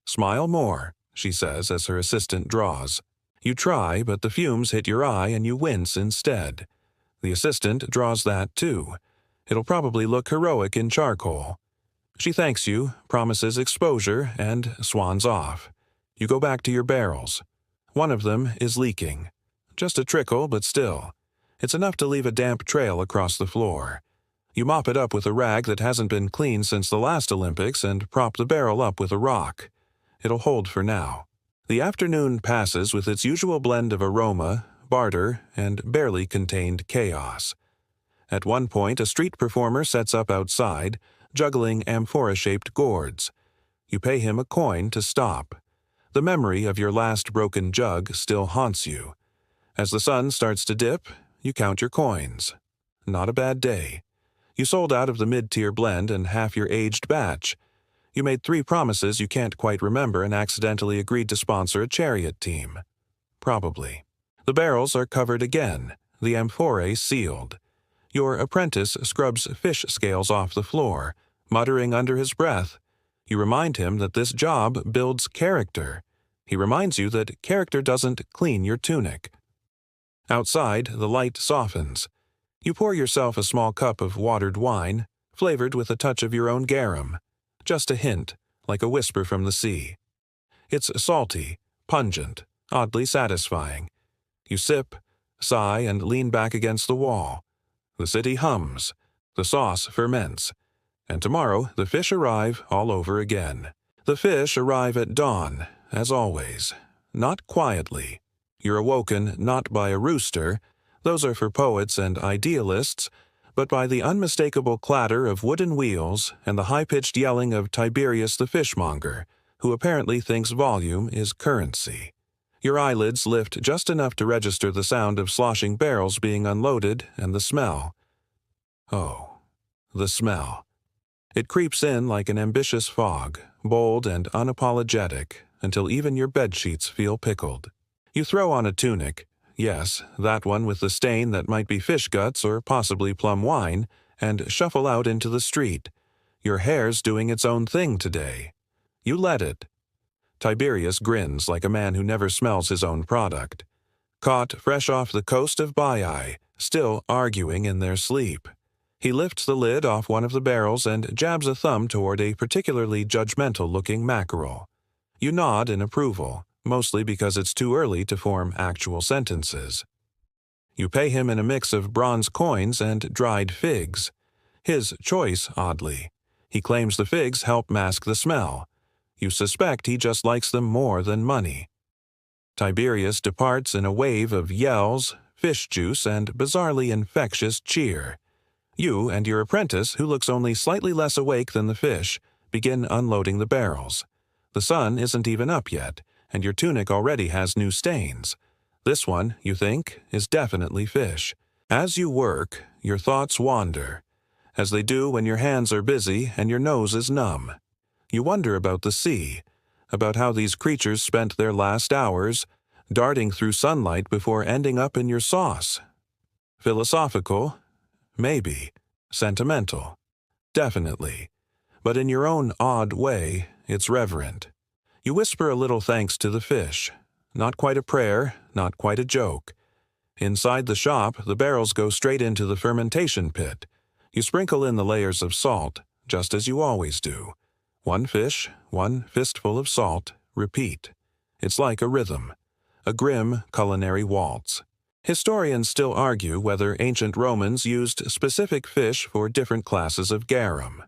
"Smile more," she says as her assistant draws. You try, but the fumes hit your eye and you wince instead. The assistant draws that too. It'll probably look heroic in charcoal. She thanks you, promises exposure, and swans off. You go back to your barrels. One of them is leaking. Just a trickle, but still. It's enough to leave a damp trail across the floor. You mop it up with a rag that hasn't been cleaned since the last Olympics and prop the barrel up with a rock. It'll hold for now. The afternoon passes with its usual blend of aroma, barter, and barely contained chaos. At one point, a street performer sets up outside, juggling amphora-shaped gourds. You pay him a coin to stop. The memory of your last broken jug still haunts you. As the sun starts to dip, you count your coins. Not a bad day. You sold out of the mid-tier blend and half your aged batch. You made 3 promises you can't quite remember and accidentally agreed to sponsor a chariot team. Probably. The barrels are covered again, the amphorae sealed. Your apprentice scrubs fish scales off the floor, muttering under his breath. You remind him that this job builds character. He reminds you that character doesn't clean your tunic. Outside, the light softens. You pour yourself a small cup of watered wine, flavored with a touch of your own garum. Just a hint, like a whisper from the sea. It's salty, pungent, oddly satisfying. You sip, sigh, and lean back against the wall. The city hums. The sauce ferments. And tomorrow the fish arrive all over again. The fish arrive at dawn, as always. Not quietly. You're awoken not by a rooster, those are for poets and idealists, but by the unmistakable clatter of wooden wheels and the high-pitched yelling of Tiberius the fishmonger, who apparently thinks volume is currency. Your eyelids lift just enough to register the sound of sloshing barrels being unloaded and the smell. Oh, the smell. It creeps in like an ambitious fog, bold and unapologetic, until even your bedsheets feel pickled. You throw on a tunic, yes, that one with the stain that might be fish guts or possibly plum wine, and shuffle out into the street. Your hair's doing its own thing today. You let it. Tiberius grins like a man who never smells his own product. Caught fresh off the coast of Baiae, still arguing in their sleep. He lifts the lid off one of the barrels and jabs a thumb toward a particularly judgmental-looking mackerel. You nod in approval, mostly because it's too early to form actual sentences. You pay him in a mix of bronze coins and dried figs. His choice, oddly. He claims the figs help mask the smell. You suspect he just likes them more than money. Tiberius departs in a wave of yells, fish juice, and bizarrely infectious cheer. You and your apprentice, who looks only slightly less awake than the fish, begin unloading the barrels. The sun isn't even up yet, and your tunic already has new stains. This one, you think, is definitely fish. As you work, your thoughts wander, as they do when your hands are busy and your nose is numb. You wonder about the sea, about how these creatures spent their last hours, darting through sunlight before ending up in your sauce. Philosophical? Maybe. Sentimental? Definitely. But in your own odd way, it's reverent. You whisper a little thanks to the fish. Not quite a prayer, not quite a joke. Inside the shop, the barrels go straight into the fermentation pit. You sprinkle in the layers of salt, just as you always do. One fish, one fistful of salt, repeat. It's like a rhythm, a grim culinary waltz. Historians still argue whether ancient Romans used specific fish for different classes of garum.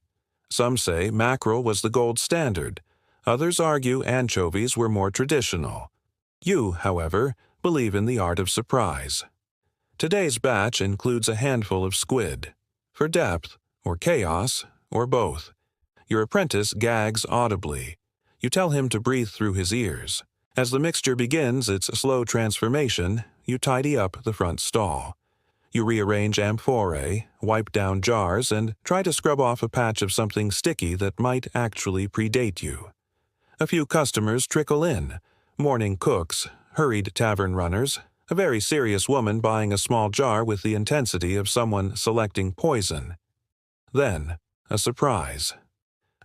Some say mackerel was the gold standard. Others argue anchovies were more traditional. You, however, believe in the art of surprise. Today's batch includes a handful of squid. For depth, or chaos, or both. Your apprentice gags audibly. You tell him to breathe through his ears. As the mixture begins its slow transformation, you tidy up the front stall. You rearrange amphorae, wipe down jars, and try to scrub off a patch of something sticky that might actually predate you. A few customers trickle in, morning cooks, hurried tavern runners, a very serious woman buying a small jar with the intensity of someone selecting poison. Then, a surprise.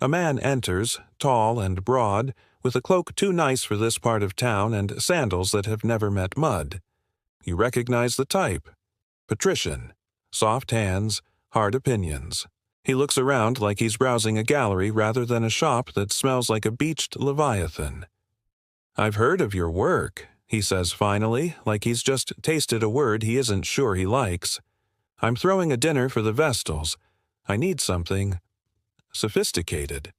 A man enters, tall and broad, with a cloak too nice for this part of town and sandals that have never met mud. You recognize the type. Patrician. Soft hands, hard opinions. He looks around like he's browsing a gallery rather than a shop that smells like a beached leviathan. "I've heard of your work," he says finally, like he's just tasted a word he isn't sure he likes. "I'm throwing a dinner for the Vestals. I need something sophisticated."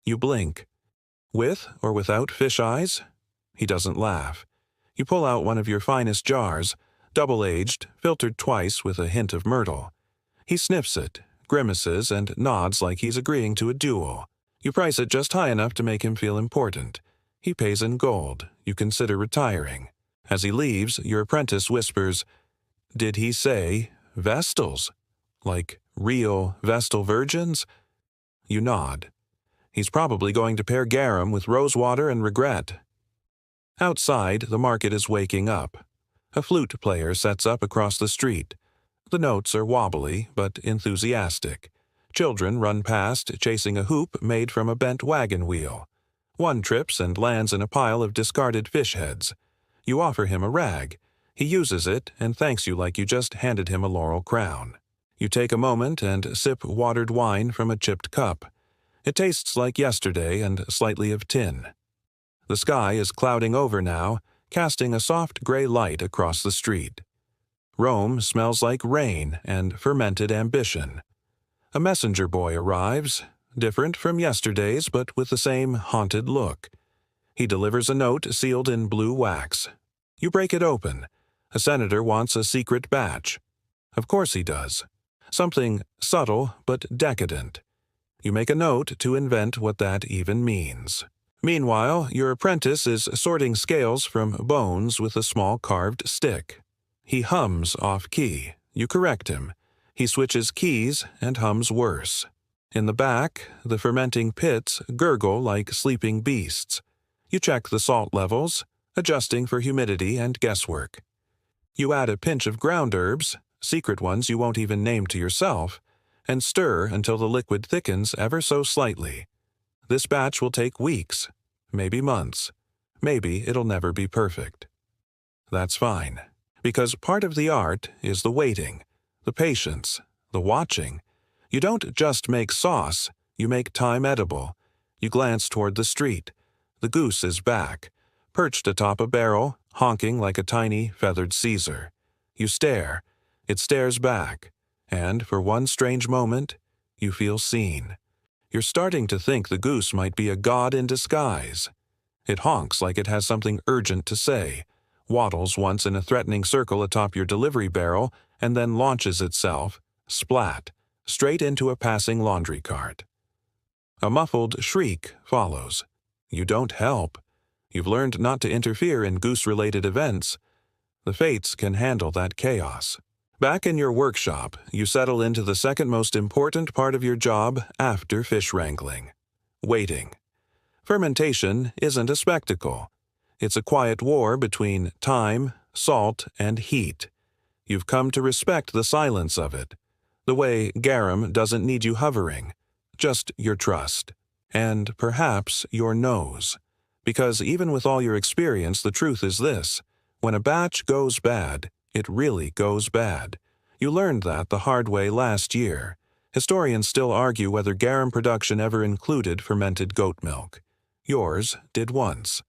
You blink. With or without fish eyes? He doesn't laugh. You pull out one of your finest jars, double-aged, filtered twice with a hint of myrtle. He sniffs it, grimaces and nods like he's agreeing to a duel. You price it just high enough to make him feel important. He pays in gold. You consider retiring. As he leaves, your apprentice whispers, "Did he say Vestals? Like real Vestal virgins?" You nod. He's probably going to pair garum with rosewater and regret. Outside, the market is waking up. A flute player sets up across the street. The notes are wobbly, but enthusiastic. Children run past, chasing a hoop made from a bent wagon wheel. One trips and lands in a pile of discarded fish heads. You offer him a rag. He uses it and thanks you like you just handed him a laurel crown. You take a moment and sip watered wine from a chipped cup. It tastes like yesterday and slightly of tin. The sky is clouding over now, casting a soft gray light across the street. Rome smells like rain and fermented ambition. A messenger boy arrives, different from yesterday's but with the same haunted look. He delivers a note sealed in blue wax. You break it open. A senator wants a secret batch. Of course he does. Something subtle but decadent. You make a note to invent what that even means. Meanwhile, your apprentice is sorting scales from bones with a small carved stick. He hums off-key. You correct him. He switches keys and hums worse. In the back, the fermenting pits gurgle like sleeping beasts. You check the salt levels, adjusting for humidity and guesswork. You add a pinch of ground herbs, secret ones you won't even name to yourself, and stir until the liquid thickens ever so slightly. This batch will take weeks, maybe months. Maybe it'll never be perfect. That's fine, because part of the art is the waiting, the patience, the watching. You don't just make sauce, you make time edible. You glance toward the street. The goose is back, perched atop a barrel, honking like a tiny, feathered Caesar. You stare. It stares back. And, for one strange moment, you feel seen. You're starting to think the goose might be a god in disguise. It honks like it has something urgent to say, waddles once in a threatening circle atop your delivery barrel, and then launches itself, splat, straight into a passing laundry cart. A muffled shriek follows. You don't help. You've learned not to interfere in goose-related events. The fates can handle that chaos. Back in your workshop, you settle into the second most important part of your job after fish wrangling: waiting. Fermentation isn't a spectacle. It's a quiet war between time, salt, and heat. You've come to respect the silence of it. The way garum doesn't need you hovering, just your trust. And perhaps your nose. Because even with all your experience, the truth is this: when a batch goes bad, it really goes bad. You learned that the hard way last year. Historians still argue whether garum production ever included fermented goat milk. Yours did once.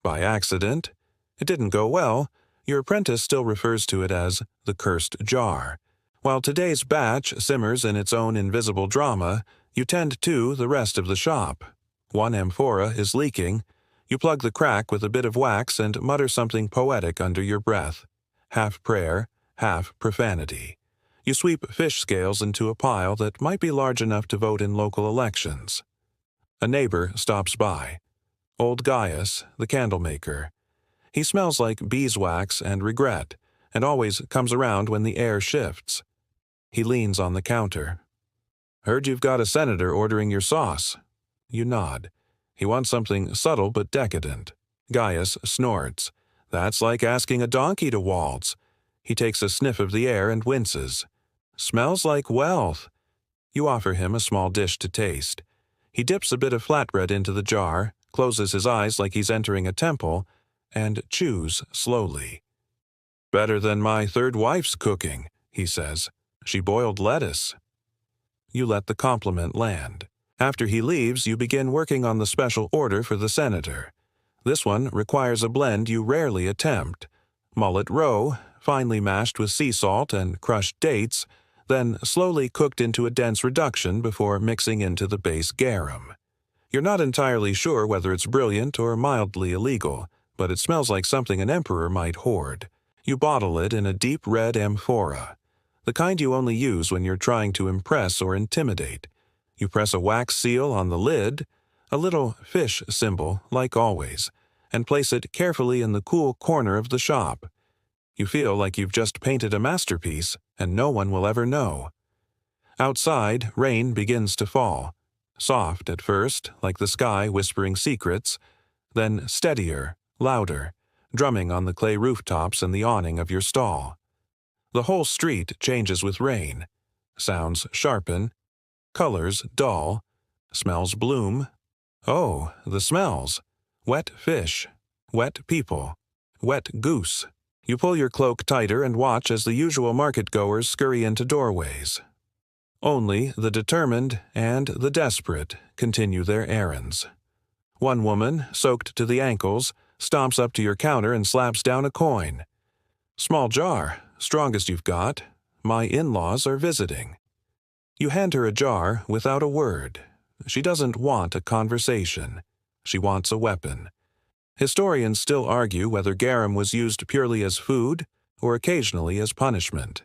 By accident. It didn't go well. Your apprentice still refers to it as the cursed jar. While today's batch simmers in its own invisible drama, you tend to the rest of the shop. One amphora is leaking. You plug the crack with a bit of wax and mutter something poetic under your breath. Half prayer, half profanity. You sweep fish scales into a pile that might be large enough to vote in local elections. A neighbor stops by. Old Gaius, the candle maker. He smells like beeswax and regret, and always comes around when the air shifts. He leans on the counter. "Heard you've got a senator ordering your sauce." You nod. He wants something subtle but decadent. Gaius snorts. "That's like asking a donkey to waltz." He takes a sniff of the air and winces. "Smells like wealth." You offer him a small dish to taste. He dips a bit of flatbread into the jar, closes his eyes like he's entering a temple, and chews slowly. "Better than my third wife's cooking," he says. "She boiled lettuce." You let the compliment land. After he leaves, you begin working on the special order for the senator. This one requires a blend you rarely attempt. Mullet roe, finely mashed with sea salt and crushed dates, then slowly cooked into a dense reduction before mixing into the base garum. You're not entirely sure whether it's brilliant or mildly illegal, but it smells like something an emperor might hoard. You bottle it in a deep red amphora. the kind you only use when you're trying to impress or intimidate. You press a wax seal on the lid, a little fish symbol, like always, and place it carefully in the cool corner of the shop. You feel like you've just painted a masterpiece, and no one will ever know. Outside, rain begins to fall. Soft at first, like the sky whispering secrets, then steadier, louder, drumming on the clay rooftops and the awning of your stall. The whole street changes with rain. Sounds sharpen, colors dull, smells bloom. Oh, the smells! Wet fish, wet people, wet goose. You pull your cloak tighter and watch as the usual market-goers scurry into doorways. Only the determined and the desperate continue their errands. One woman, soaked to the ankles, stomps up to your counter and slaps down a coin. "Small jar, strongest you've got. My in-laws are visiting." You hand her a jar without a word. She doesn't want a conversation. She wants a weapon. Historians still argue whether garum was used purely as food or occasionally as punishment.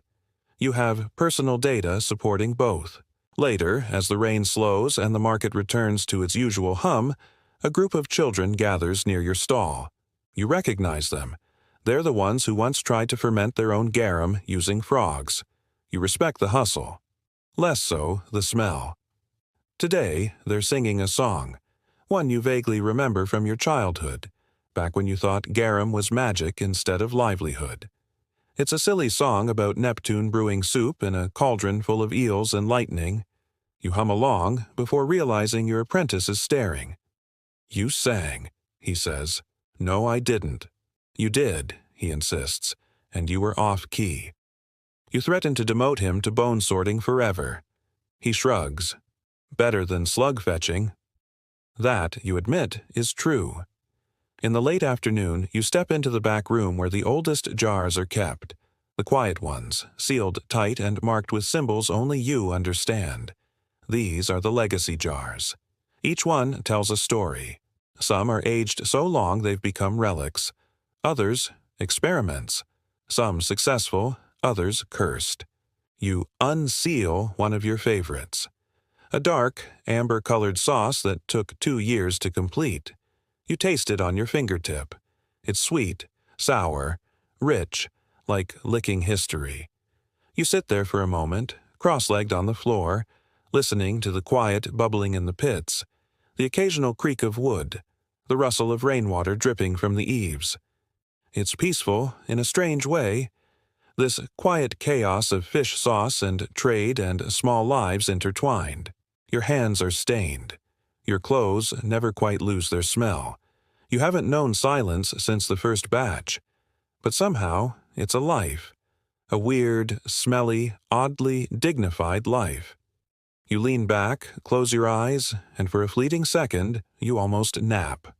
You have personal data supporting both. Later, as the rain slows and the market returns to its usual hum, a group of children gathers near your stall. You recognize them. They're the ones who once tried to ferment their own garum using frogs. You respect the hustle. Less so the smell. Today, they're singing a song, one you vaguely remember from your childhood, back when you thought garum was magic instead of livelihood. It's a silly song about Neptune brewing soup in a cauldron full of eels and lightning. You hum along before realizing your apprentice is staring. "You sang," he says. "No, I didn't." "You did," he insists, "and you were off-key." You threaten to demote him to bone sorting forever. He shrugs. "Better than slug fetching." That, you admit, is true. In the late afternoon, you step into the back room where the oldest jars are kept, the quiet ones, sealed tight and marked with symbols only you understand. These are the legacy jars. Each one tells a story. Some are aged so long they've become relics. Others, experiments. Some successful, others cursed. You unseal one of your favorites. A dark, amber-colored sauce that took 2 years to complete. You taste it on your fingertip. It's sweet, sour, rich, like licking history. You sit there for a moment, cross-legged on the floor, listening to the quiet bubbling in the pits, the occasional creak of wood, the rustle of rainwater dripping from the eaves. It's peaceful in a strange way. This quiet chaos of fish sauce and trade and small lives intertwined. Your hands are stained. Your clothes never quite lose their smell. You haven't known silence since the first batch. But somehow, it's a life. A weird, smelly, oddly dignified life. You lean back, close your eyes, and for a fleeting second, you almost nap.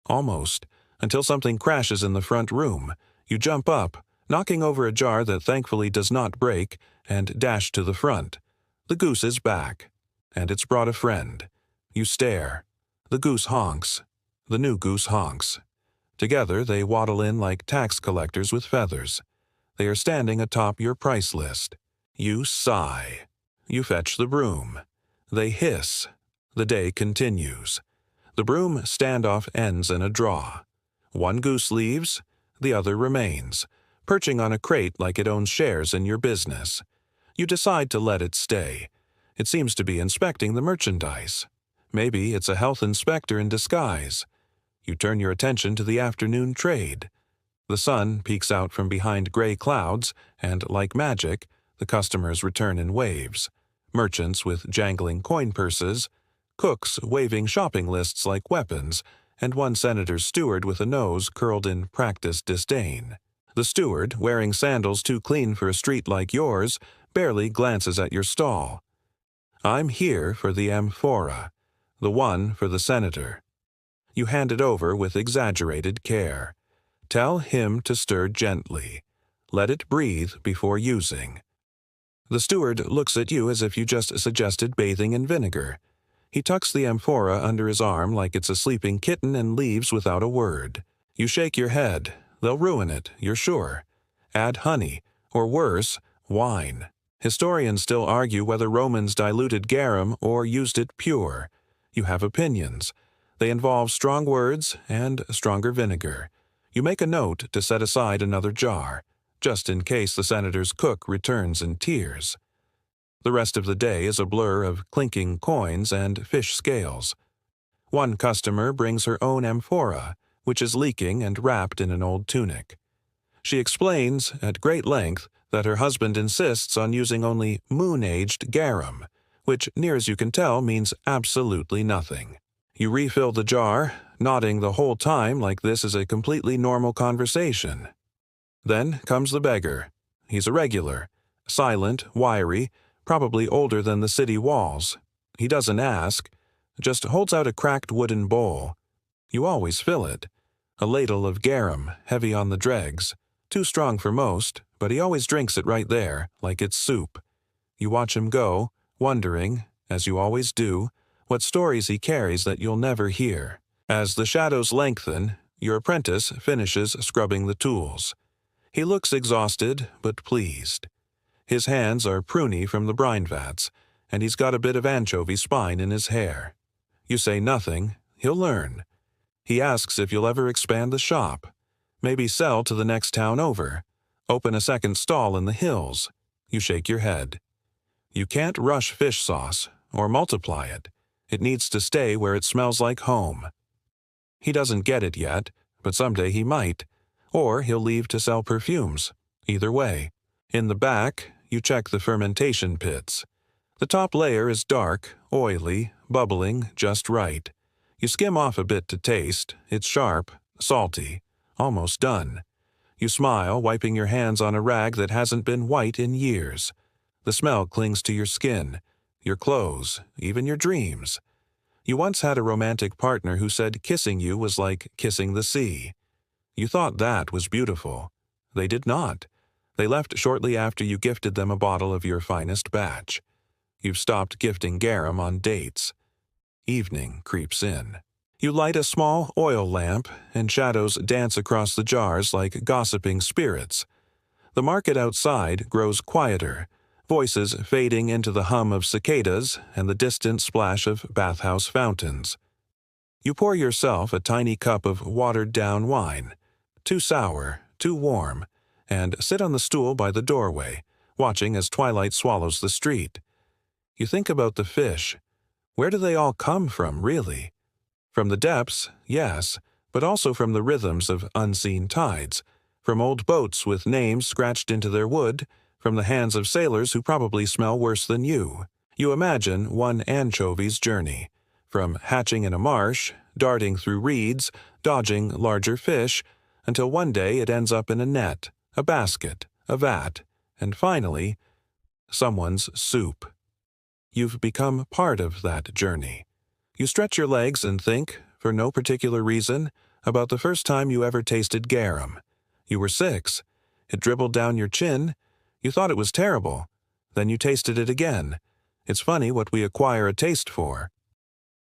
Almost, until something crashes in the front room. You jump up, knocking over a jar that thankfully does not break, and dash to the front. The goose is back, and it's brought a friend. You stare. The goose honks. The new goose honks. Together they waddle in like tax collectors with feathers. They are standing atop your price list. You sigh. You fetch the broom. They hiss. The day continues. The broom standoff ends in a draw. One goose leaves, the other remains, perching on a crate like it owns shares in your business. You decide to let it stay. It seems to be inspecting the merchandise. Maybe it's a health inspector in disguise. You turn your attention to the afternoon trade. The sun peeks out from behind gray clouds, and, like magic, the customers return in waves. Merchants with jangling coin purses, cooks waving shopping lists like weapons, and one senator's steward with a nose curled in practiced disdain. The steward, wearing sandals too clean for a street like yours, barely glances at your stall. "I'm here for the amphora, the one for the senator." You hand it over with exaggerated care. Tell him to stir gently. Let it breathe before using. The steward looks at you as if you just suggested bathing in vinegar. He tucks the amphora under his arm like it's a sleeping kitten and leaves without a word. You shake your head. They'll ruin it, you're sure. Add honey, or worse, wine. Historians still argue whether Romans diluted garum or used it pure. You have opinions. They involve strong words and stronger vinegar. You make a note to set aside another jar, just in case the senator's cook returns in tears. The rest of the day is a blur of clinking coins and fish scales. One customer brings her own amphora, which is leaking and wrapped in an old tunic. She explains, at great length, that her husband insists on using only moon-aged garum, which, near as you can tell, means absolutely nothing. You refill the jar, nodding the whole time like this is a completely normal conversation. Then comes the beggar. He's a regular, silent, wiry, probably older than the city walls. He doesn't ask, just holds out a cracked wooden bowl. You always fill it. A ladle of garum, heavy on the dregs. Too strong for most, but he always drinks it right there, like it's soup. You watch him go, wondering, as you always do, what stories he carries that you'll never hear. As the shadows lengthen, your apprentice finishes scrubbing the tools. He looks exhausted, but pleased. His hands are pruny from the brine vats, and he's got a bit of anchovy spine in his hair. You say nothing, he'll learn. He asks if you'll ever expand the shop. Maybe sell to the next town over. Open a second stall in the hills. You shake your head. You can't rush fish sauce, or multiply it. It needs to stay where it smells like home. He doesn't get it yet, but someday he might. Or he'll leave to sell perfumes. Either way. In the back, you check the fermentation pits. The top layer is dark, oily, bubbling, just right. You skim off a bit to taste. It's sharp, salty, almost done. You smile, wiping your hands on a rag that hasn't been white in years. The smell clings to your skin, your clothes, even your dreams. You once had a romantic partner who said kissing you was like kissing the sea. You thought that was beautiful. They did not. They left shortly after you gifted them a bottle of your finest batch. You've stopped gifting garum on dates. Evening creeps in. You light a small oil lamp, and shadows dance across the jars like gossiping spirits. The market outside grows quieter, voices fading into the hum of cicadas and the distant splash of bathhouse fountains. You pour yourself a tiny cup of watered-down wine, too sour, too warm, and sit on the stool by the doorway, watching as twilight swallows the street. You think about the fish. Where do they all come from, really? From the depths, yes, but also from the rhythms of unseen tides, from old boats with names scratched into their wood, from the hands of sailors who probably smell worse than you. You imagine one anchovy's journey, from hatching in a marsh, darting through reeds, dodging larger fish, until one day it ends up in a net, a basket, a vat, and finally, someone's soup. You've become part of that journey. You stretch your legs and think, for no particular reason, about the first time you ever tasted garum. You were 6. It dribbled down your chin. You thought it was terrible. Then you tasted it again. It's funny what we acquire a taste for.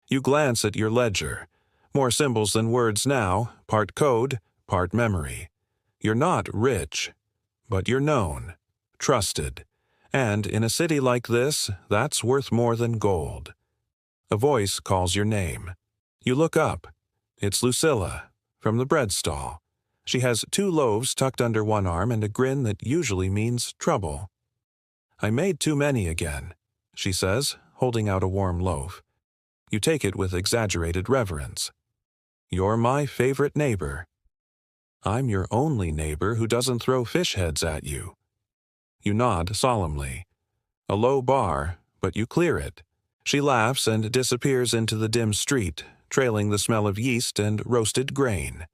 You glance at your ledger. More symbols than words now, part code, part memory. You're not rich, but you're known, trusted. And in a city like this, that's worth more than gold. A voice calls your name. You look up. It's Lucilla, from the bread stall. She has 2 loaves tucked under one arm and a grin that usually means trouble. "I made too many again," she says, holding out a warm loaf. You take it with exaggerated reverence. "You're my favorite neighbor." "I'm your only neighbor who doesn't throw fish heads at you." You nod solemnly. A low bar, but you clear it. She laughs and disappears into the dim street, trailing the smell of yeast and roasted grain.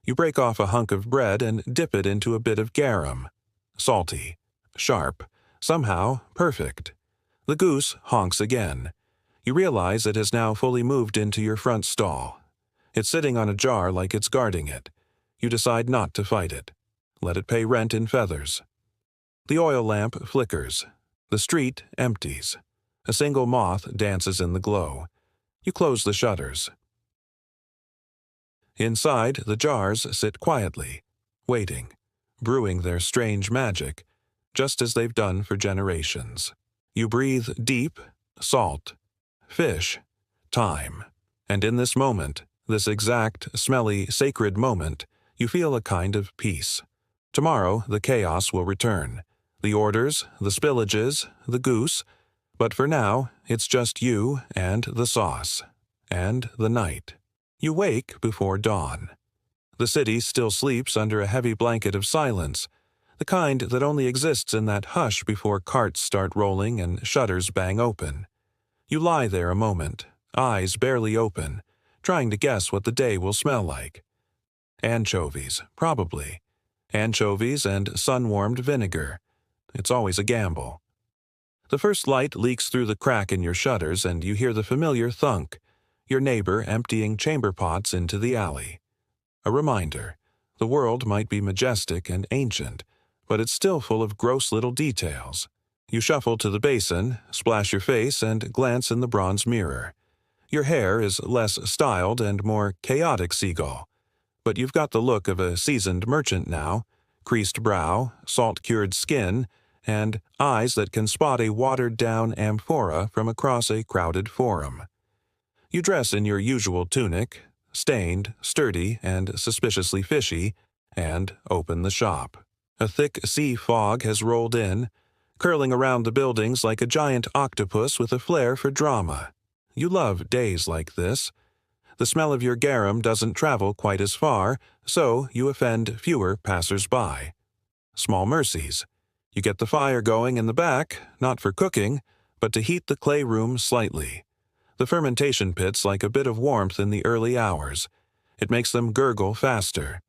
You break off a hunk of bread and dip it into a bit of garum. Salty, sharp, somehow perfect. The goose honks again. You realize it has now fully moved into your front stall. It's sitting on a jar like it's guarding it. You decide not to fight it. Let it pay rent in feathers. The oil lamp flickers. The street empties. A single moth dances in the glow. You close the shutters. Inside, the jars sit quietly, waiting, brewing their strange magic, just as they've done for generations. You breathe deep, salt, fish, time. And in this moment, this exact, smelly, sacred moment, you feel a kind of peace. Tomorrow, the chaos will return. The orders, the spillages, the goose. But for now, it's just you and the sauce. And the night. You wake before dawn. The city still sleeps under a heavy blanket of silence, the kind that only exists in that hush before carts start rolling and shutters bang open. You lie there a moment, eyes barely open, trying to guess what the day will smell like. Anchovies, probably. Anchovies and sun-warmed vinegar. It's always a gamble. The first light leaks through the crack in your shutters and you hear the familiar thunk, your neighbor emptying chamber pots into the alley. A reminder, the world might be majestic and ancient, but it's still full of gross little details. You shuffle to the basin, splash your face, and glance in the bronze mirror. Your hair is less styled and more chaotic seagull, but you've got the look of a seasoned merchant now, creased brow, salt-cured skin, and eyes that can spot a watered-down amphora from across a crowded forum. You dress in your usual tunic, stained, sturdy, and suspiciously fishy, and open the shop. A thick sea fog has rolled in, curling around the buildings like a giant octopus with a flair for drama. You love days like this. The smell of your garum doesn't travel quite as far, so you offend fewer passers-by. Small mercies. You get the fire going in the back, not for cooking, but to heat the clay room slightly. The fermentation pits like a bit of warmth in the early hours. It makes them gurgle faster.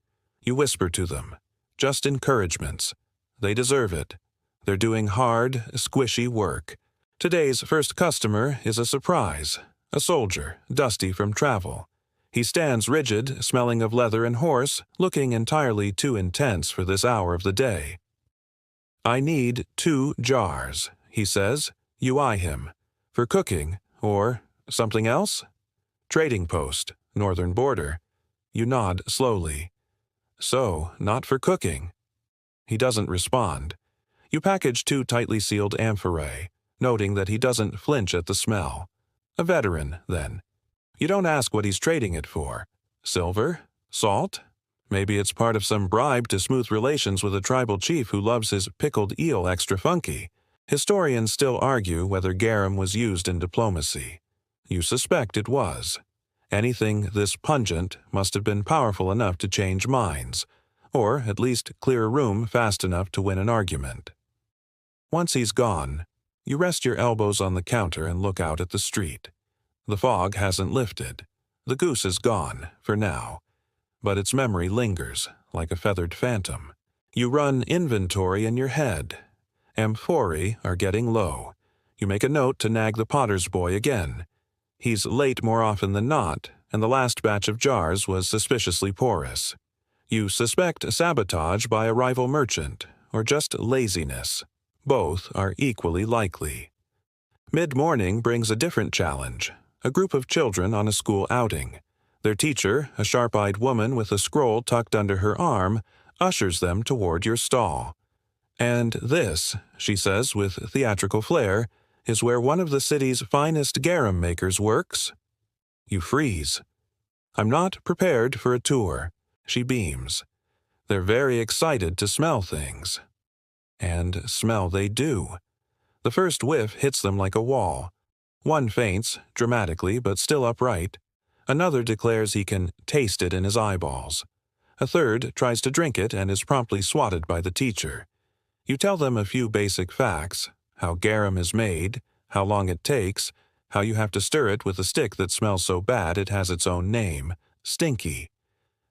You whisper to them. Just encouragements. They deserve it. They're doing hard, squishy work. Today's first customer is a surprise. A soldier, dusty from travel. He stands rigid, smelling of leather and horse, looking entirely too intense for this hour of the day. "I need 2 jars, he says. You eye him. For cooking, or something else? Trading post, northern border. You nod slowly. So, not for cooking. He doesn't respond. You package 2 tightly sealed amphorae, noting that he doesn't flinch at the smell. A veteran, then. You don't ask what he's trading it for. Silver? Salt? Maybe it's part of some bribe to smooth relations with a tribal chief who loves his pickled eel extra funky. Historians still argue whether garum was used in diplomacy. You suspect it was. Anything this pungent must have been powerful enough to change minds, or at least clear a room fast enough to win an argument. Once he's gone, you rest your elbows on the counter and look out at the street. The fog hasn't lifted. The goose is gone, for now. But its memory lingers, like a feathered phantom. You run inventory in your head. Amphorae are getting low. You make a note to nag the potter's boy again. He's late more often than not, and the last batch of jars was suspiciously porous. You suspect sabotage by a rival merchant, or just laziness. Both are equally likely. Mid-morning brings a different challenge. A group of children on a school outing. Their teacher, a sharp-eyed woman with a scroll tucked under her arm, ushers them toward your stall. "And this," she says with theatrical flair, "is where one of the city's finest garum makers works?" You freeze. "I'm not prepared for a tour." She beams. They're very excited to smell things. And smell they do. The first whiff hits them like a wall. One faints, dramatically but still upright. Another declares he can taste it in his eyeballs. A third tries to drink it and is promptly swatted by the teacher. You tell them a few basic facts, how garum is made, how long it takes, how you have to stir it with a stick that smells so bad it has its own name, stinky,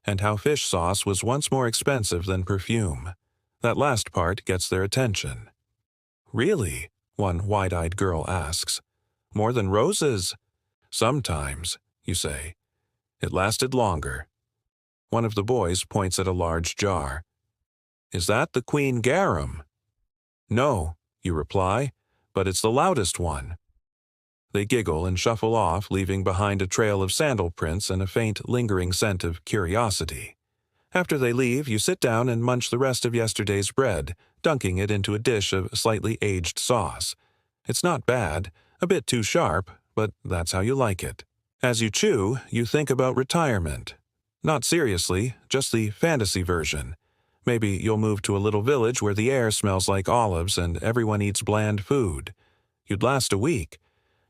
and how fish sauce was once more expensive than perfume. That last part gets their attention. "Really?" one wide-eyed girl asks. "More than roses?" "Sometimes," you say. "It lasted longer." One of the boys points at a large jar. "Is that the Queen Garum?" "No," you reply, "but it's the loudest one." They giggle and shuffle off, leaving behind a trail of sandal prints and a faint, lingering scent of curiosity. After they leave, you sit down and munch the rest of yesterday's bread, dunking it into a dish of slightly aged sauce. It's not bad, a bit too sharp, but that's how you like it. As you chew, you think about retirement. Not seriously, just the fantasy version. Maybe you'll move to a little village where the air smells like olives and everyone eats bland food. You'd last a week.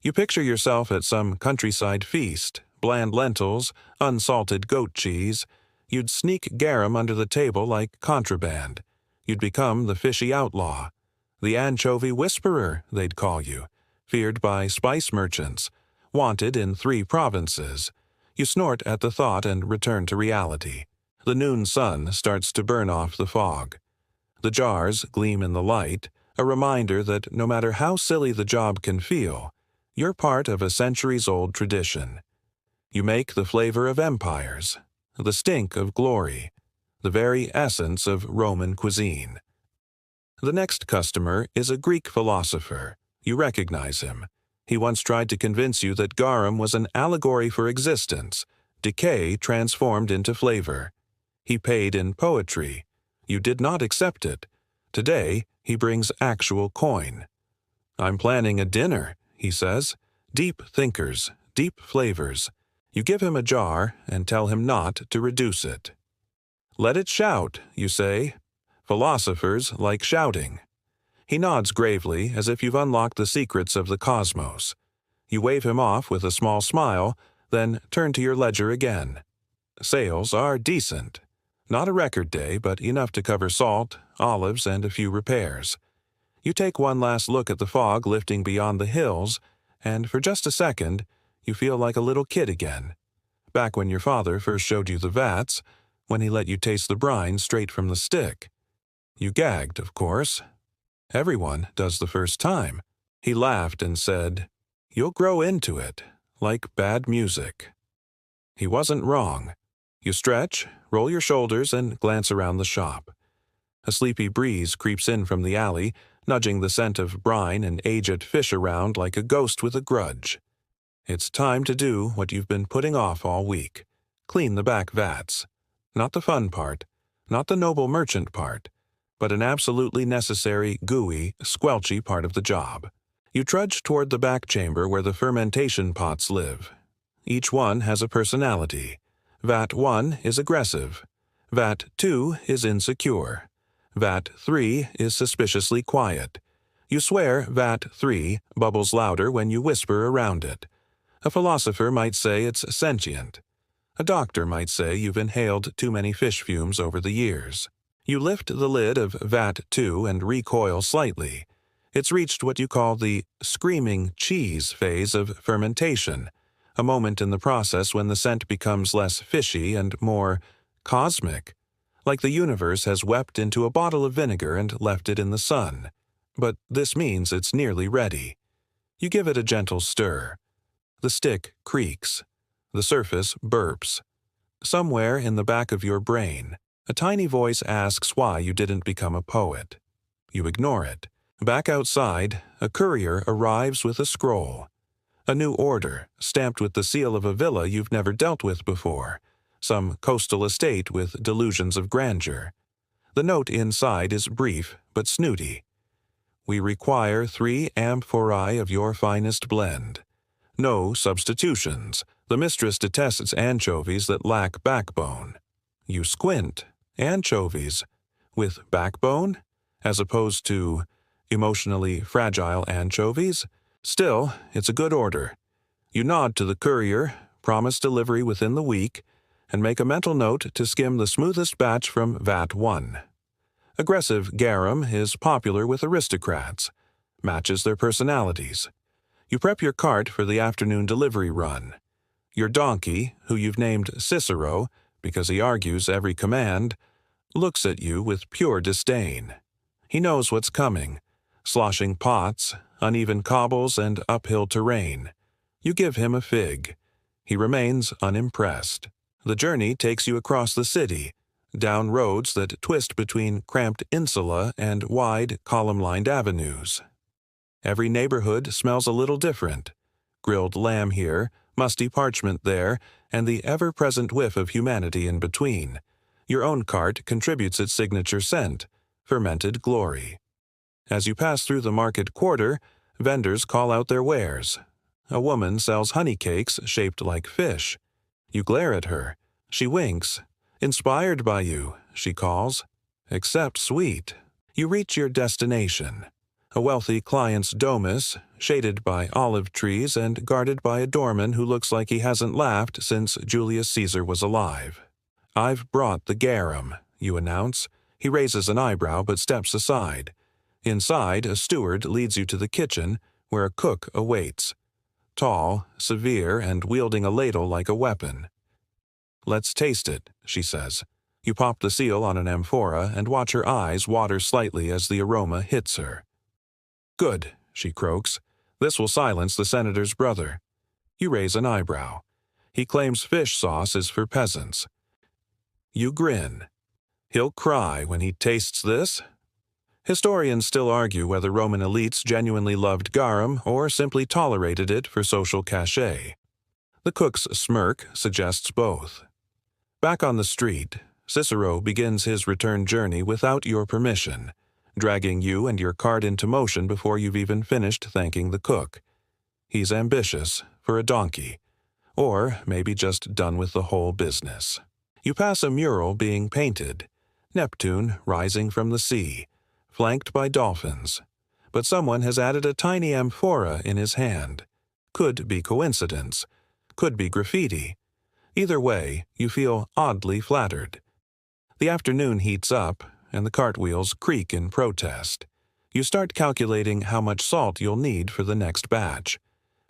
You picture yourself at some countryside feast, bland lentils, unsalted goat cheese. You'd sneak garum under the table like contraband. You'd become the fishy outlaw. The anchovy whisperer, they'd call you, feared by spice merchants, wanted in 3 provinces. You snort at the thought and return to reality. The noon sun starts to burn off the fog. The jars gleam in the light, a reminder that no matter how silly the job can feel, you're part of a centuries-old tradition. You make the flavor of empires, the stink of glory, the very essence of Roman cuisine. The next customer is a Greek philosopher. You recognize him. He once tried to convince you that garum was an allegory for existence, decay transformed into flavor. He paid in poetry. You did not accept it. Today, he brings actual coin. "I'm planning a dinner," he says. "Deep thinkers, deep flavors." You give him a jar and tell him not to reduce it. "Let it shout," you say. Philosophers like shouting. He nods gravely, as if you've unlocked the secrets of the cosmos. You wave him off with a small smile, then turn to your ledger again. Sales are decent. Not a record day, but enough to cover salt, olives, and a few repairs. You take one last look at the fog lifting beyond the hills, and for just a second, you feel like a little kid again. Back when your father first showed you the vats, when he let you taste the brine straight from the stick. You gagged, of course. Everyone does the first time. He laughed and said, "You'll grow into it, like bad music." He wasn't wrong. You stretch, roll your shoulders, and glance around the shop. A sleepy breeze creeps in from the alley, nudging the scent of brine and aged fish around like a ghost with a grudge. It's time to do what you've been putting off all week. Clean the back vats. Not the fun part, not the noble merchant part, but an absolutely necessary, gooey, squelchy part of the job. You trudge toward the back chamber where the fermentation pots live. Each one has a personality. Vat 1 is aggressive. Vat 2 is insecure. Vat 3 is suspiciously quiet. You swear Vat 3 bubbles louder when you whisper around it. A philosopher might say it's sentient. A doctor might say you've inhaled too many fish fumes over the years. You lift the lid of Vat 2 and recoil slightly. It's reached what you call the screaming cheese phase of fermentation, a moment in the process when the scent becomes less fishy and more cosmic, like the universe has wept into a bottle of vinegar and left it in the sun. But this means it's nearly ready. You give it a gentle stir. The stick creaks. The surface burps. Somewhere in the back of your brain, a tiny voice asks why you didn't become a poet. You ignore it. Back outside, a courier arrives with a scroll. A new order, stamped with the seal of a villa you've never dealt with before. Some coastal estate with delusions of grandeur. The note inside is brief but snooty. "We require 3 amphorae of your finest blend. No substitutions. The mistress detests anchovies that lack backbone." You squint. Anchovies. With backbone? As opposed to emotionally fragile anchovies? Still, it's a good order. You nod to the courier, promise delivery within the week, and make a mental note to skim the smoothest batch from Vat 1. Aggressive garum is popular with aristocrats, matches their personalities. You prep your cart for the afternoon delivery run. Your donkey, who you've named Cicero because he argues every command, looks at you with pure disdain. He knows what's coming: sloshing pots, uneven cobbles, and uphill terrain. You give him a fig. He remains unimpressed. The journey takes you across the city, down roads that twist between cramped insula and wide, column-lined avenues. Every neighborhood smells a little different. Grilled lamb here, musty parchment there, and the ever-present whiff of humanity in between. Your own cart contributes its signature scent, fermented glory. As you pass through the market quarter, vendors call out their wares. A woman sells honey cakes shaped like fish. You glare at her. She winks. Inspired by you, she calls. Accept sweet. You reach your destination. A wealthy client's domus, shaded by olive trees and guarded by a doorman who looks like he hasn't laughed since Julius Caesar was alive. "I've brought the garum," you announce. He raises an eyebrow but steps aside. Inside, a steward leads you to the kitchen, where a cook awaits. Tall, severe, and wielding a ladle like a weapon. "Let's taste it," she says. You pop the seal on an amphora and watch her eyes water slightly as the aroma hits her. "Good," she croaks. "This will silence the senator's brother." You raise an eyebrow. He claims fish sauce is for peasants. You grin. He'll cry when he tastes this. Historians still argue whether Roman elites genuinely loved garum or simply tolerated it for social cachet. The cook's smirk suggests both. Back on the street, Cicero begins his return journey without your permission, dragging you and your cart into motion before you've even finished thanking the cook. He's ambitious for a donkey, or maybe just done with the whole business. You pass a mural being painted, Neptune rising from the sea, flanked by dolphins. But someone has added a tiny amphora in his hand. Could be coincidence. Could be graffiti. Either way, you feel oddly flattered. The afternoon heats up, and the cartwheels creak in protest. You start calculating how much salt you'll need for the next batch.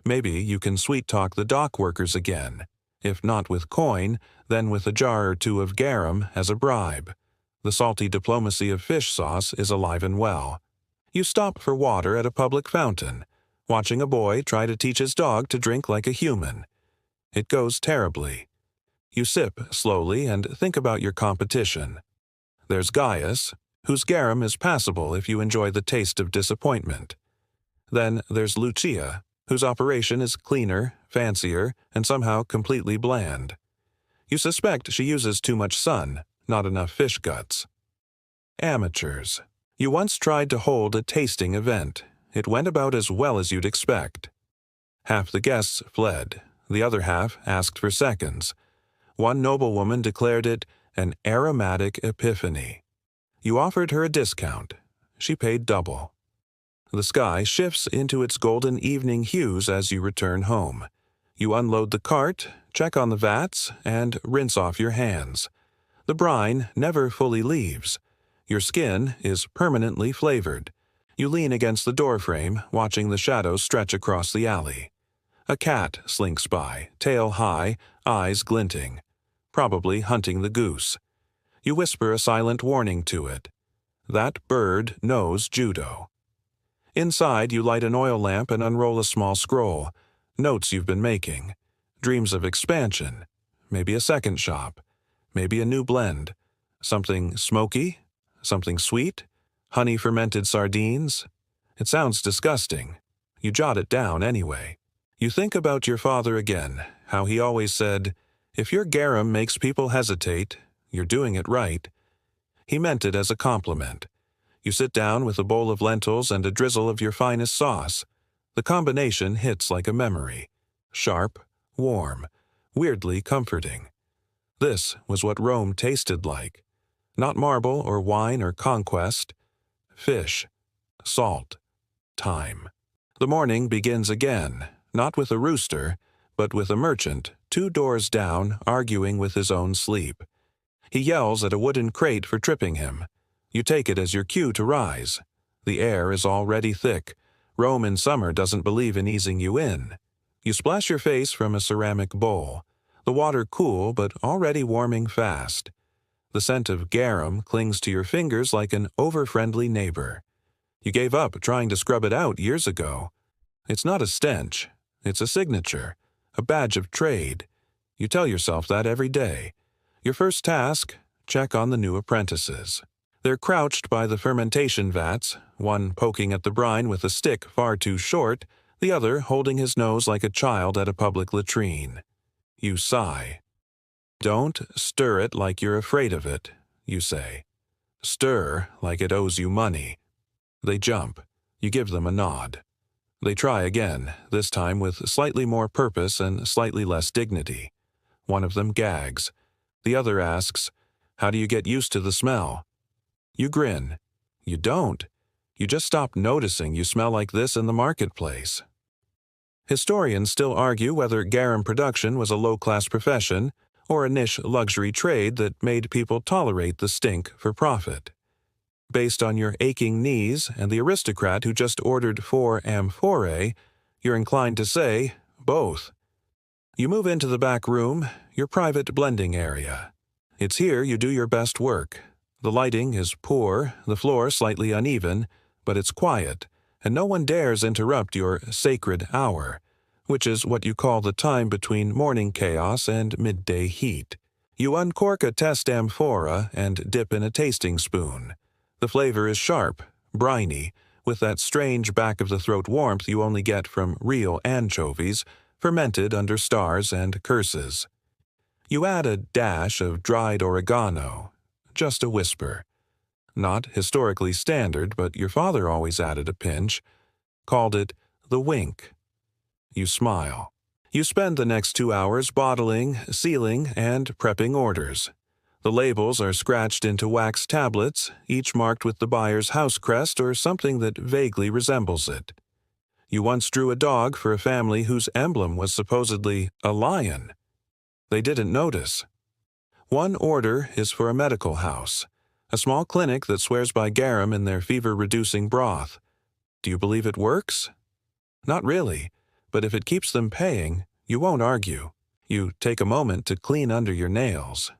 Maybe you can sweet-talk the dock workers again. If not with coin, then with a jar or two of garum as a bribe. The salty diplomacy of fish sauce is alive and well. You stop for water at a public fountain, watching a boy try to teach his dog to drink like a human. It goes terribly. You sip slowly and think about your competition. There's Gaius, whose garum is passable if you enjoy the taste of disappointment. Then there's Lucia, whose operation is cleaner, fancier, and somehow completely bland. You suspect she uses too much sun, not enough fish guts. Amateurs. You once tried to hold a tasting event. It went about as well as you'd expect. Half the guests fled. The other half asked for seconds. One noblewoman declared it an aromatic epiphany. You offered her a discount. She paid double. The sky shifts into its golden evening hues as you return home. You unload the cart, check on the vats, and rinse off your hands. The brine never fully leaves. Your skin is permanently flavored. You lean against the doorframe, watching the shadows stretch across the alley. A cat slinks by, tail high, eyes glinting, probably hunting the goose. You whisper a silent warning to it. That bird knows judo. Inside, you light an oil lamp and unroll a small scroll. Notes you've been making. Dreams of expansion. Maybe a second shop. Maybe a new blend. Something smoky? Something sweet? Honey-fermented sardines? It sounds disgusting. You jot it down anyway. You think about your father again, how he always said, "If your garum makes people hesitate, you're doing it right." He meant it as a compliment. You sit down with a bowl of lentils and a drizzle of your finest sauce. The combination hits like a memory. Sharp, warm, weirdly comforting. This was what Rome tasted like. Not marble or wine or conquest. Fish, salt, time. The morning begins again, not with a rooster, but with a merchant, 2 doors down, arguing with his own sleep. He yells at a wooden crate for tripping him. You take it as your cue to rise. The air is already thick. Rome in summer doesn't believe in easing you in. You splash your face from a ceramic bowl, the water cool but already warming fast. The scent of garum clings to your fingers like an over-friendly neighbor. You gave up trying to scrub it out years ago. It's not a stench. It's a signature, a badge of trade. You tell yourself that every day. Your first task, check on the new apprentices. They're crouched by the fermentation vats, one poking at the brine with a stick far too short, the other holding his nose like a child at a public latrine. You sigh. Don't stir it like you're afraid of it, you say. Stir like it owes you money. They jump. You give them a nod. They try again, this time with slightly more purpose and slightly less dignity. One of them gags. The other asks, "How do you get used to the smell?" You grin. You don't. You just stopped noticing you smell like this in the marketplace. Historians still argue whether garum production was a low-class profession or a niche luxury trade that made people tolerate the stink for profit. Based on your aching knees and the aristocrat who just ordered 4 amphorae, you're inclined to say both. You move into the back room, your private blending area. It's here you do your best work. The lighting is poor, the floor slightly uneven, but it's quiet, and no one dares interrupt your sacred hour, which is what you call the time between morning chaos and midday heat. You uncork a test amphora and dip in a tasting spoon. The flavor is sharp, briny, with that strange back-of-the-throat warmth you only get from real anchovies, fermented under stars and curses. You add a dash of dried oregano, just a whisper. Not historically standard, but your father always added a pinch, called it the wink. You smile. You spend the next 2 hours bottling, sealing, and prepping orders. The labels are scratched into wax tablets, each marked with the buyer's house crest or something that vaguely resembles it. You once drew a dog for a family whose emblem was supposedly a lion. They didn't notice. One order is for a medical house, a small clinic that swears by garum in their fever-reducing broth. Do you believe it works? Not really, but if it keeps them paying, you won't argue. You take a moment to clean under your nails.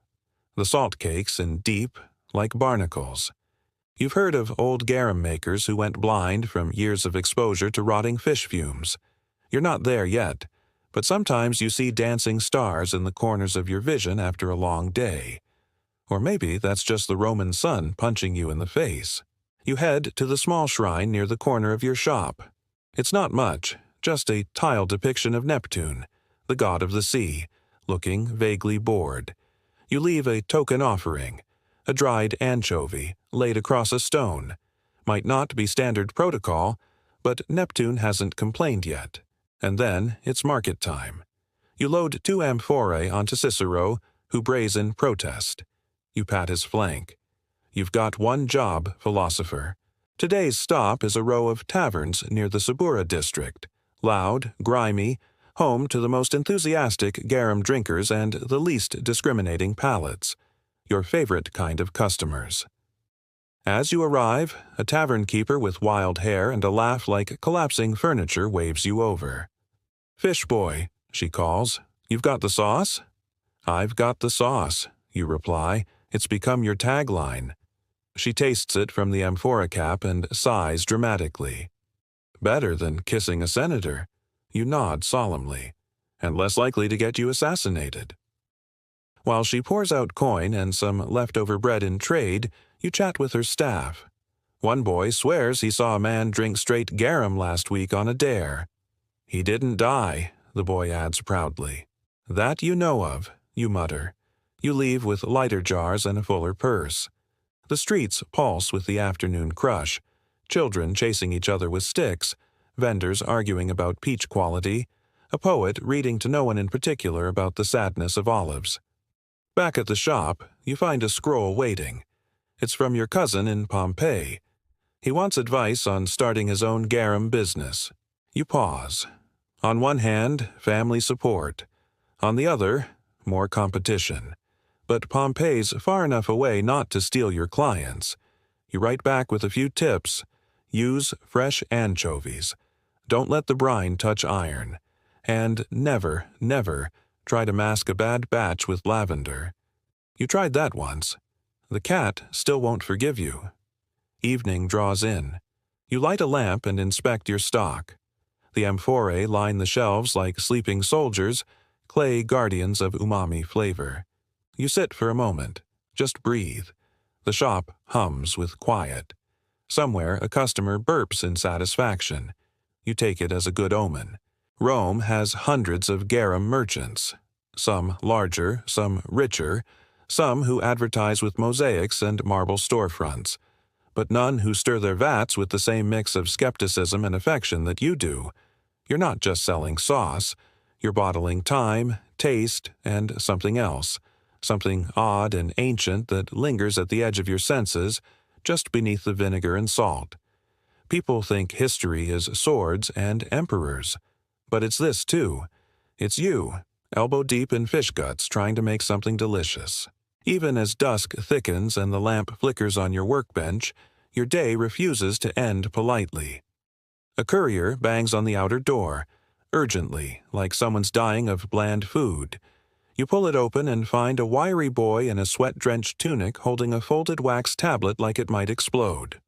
The salt cakes in deep, like barnacles. You've heard of old garum makers who went blind from years of exposure to rotting fish fumes. You're not there yet, but sometimes you see dancing stars in the corners of your vision after a long day. Or maybe that's just the Roman sun punching you in the face. You head to the small shrine near the corner of your shop. It's not much, just a tile depiction of Neptune, the god of the sea, looking vaguely bored. You leave a token offering, a dried anchovy laid across a stone. Might not be standard protocol, but Neptune hasn't complained yet. And then it's market time. You load 2 amphorae onto Cicero, who brays in protest. You pat his flank. You've got one job, philosopher. Today's stop is a row of taverns near the Subura district. Loud, grimy, home to the most enthusiastic garum drinkers and the least discriminating palates. Your favorite kind of customers. As you arrive, a tavern keeper with wild hair and a laugh like collapsing furniture waves you over. "Fish boy," she calls. "You've got the sauce?" "I've got the sauce," you reply. It's become your tagline. She tastes it from the amphora cap and sighs dramatically. "Better than kissing a senator." You nod solemnly, and less likely to get you assassinated. While she pours out coin and some leftover bread in trade, you chat with her staff. One boy swears he saw a man drink straight garum last week on a dare. "He didn't die," the boy adds proudly. "That you know of," you mutter. You leave with lighter jars and a fuller purse. The streets pulse with the afternoon crush, children chasing each other with sticks, vendors arguing about peach quality, a poet reading to no one in particular about the sadness of olives. Back at the shop, you find a scroll waiting. It's from your cousin in Pompeii. He wants advice on starting his own garum business. You pause. On one hand, family support. On the other, more competition. But Pompeii's far enough away not to steal your clients. You write back with a few tips. Use fresh anchovies. Don't let the brine touch iron. And never, never try to mask a bad batch with lavender. You tried that once. The cat still won't forgive you. Evening draws in. You light a lamp and inspect your stock. The amphorae line the shelves like sleeping soldiers, clay guardians of umami flavor. You sit for a moment. Just breathe. The shop hums with quiet. Somewhere a customer burps in satisfaction. You take it as a good omen. Rome has hundreds of garum merchants. some larger, some richer, some who advertise with mosaics and marble storefronts, but none who stir their vats with the same mix of skepticism and affection that you do. You're not just selling sauce, you're bottling time, taste, and something else, something odd and ancient that lingers at the edge of your senses, just beneath the vinegar and salt. People think history is swords and emperors, but it's this too. It's you, elbow deep in fish guts trying to make something delicious. Even as dusk thickens and the lamp flickers on your workbench, your day refuses to end politely. A courier bangs on the outer door, urgently, like someone's dying of bland food. You pull it open and find a wiry boy in a sweat-drenched tunic holding a folded wax tablet like it might explode.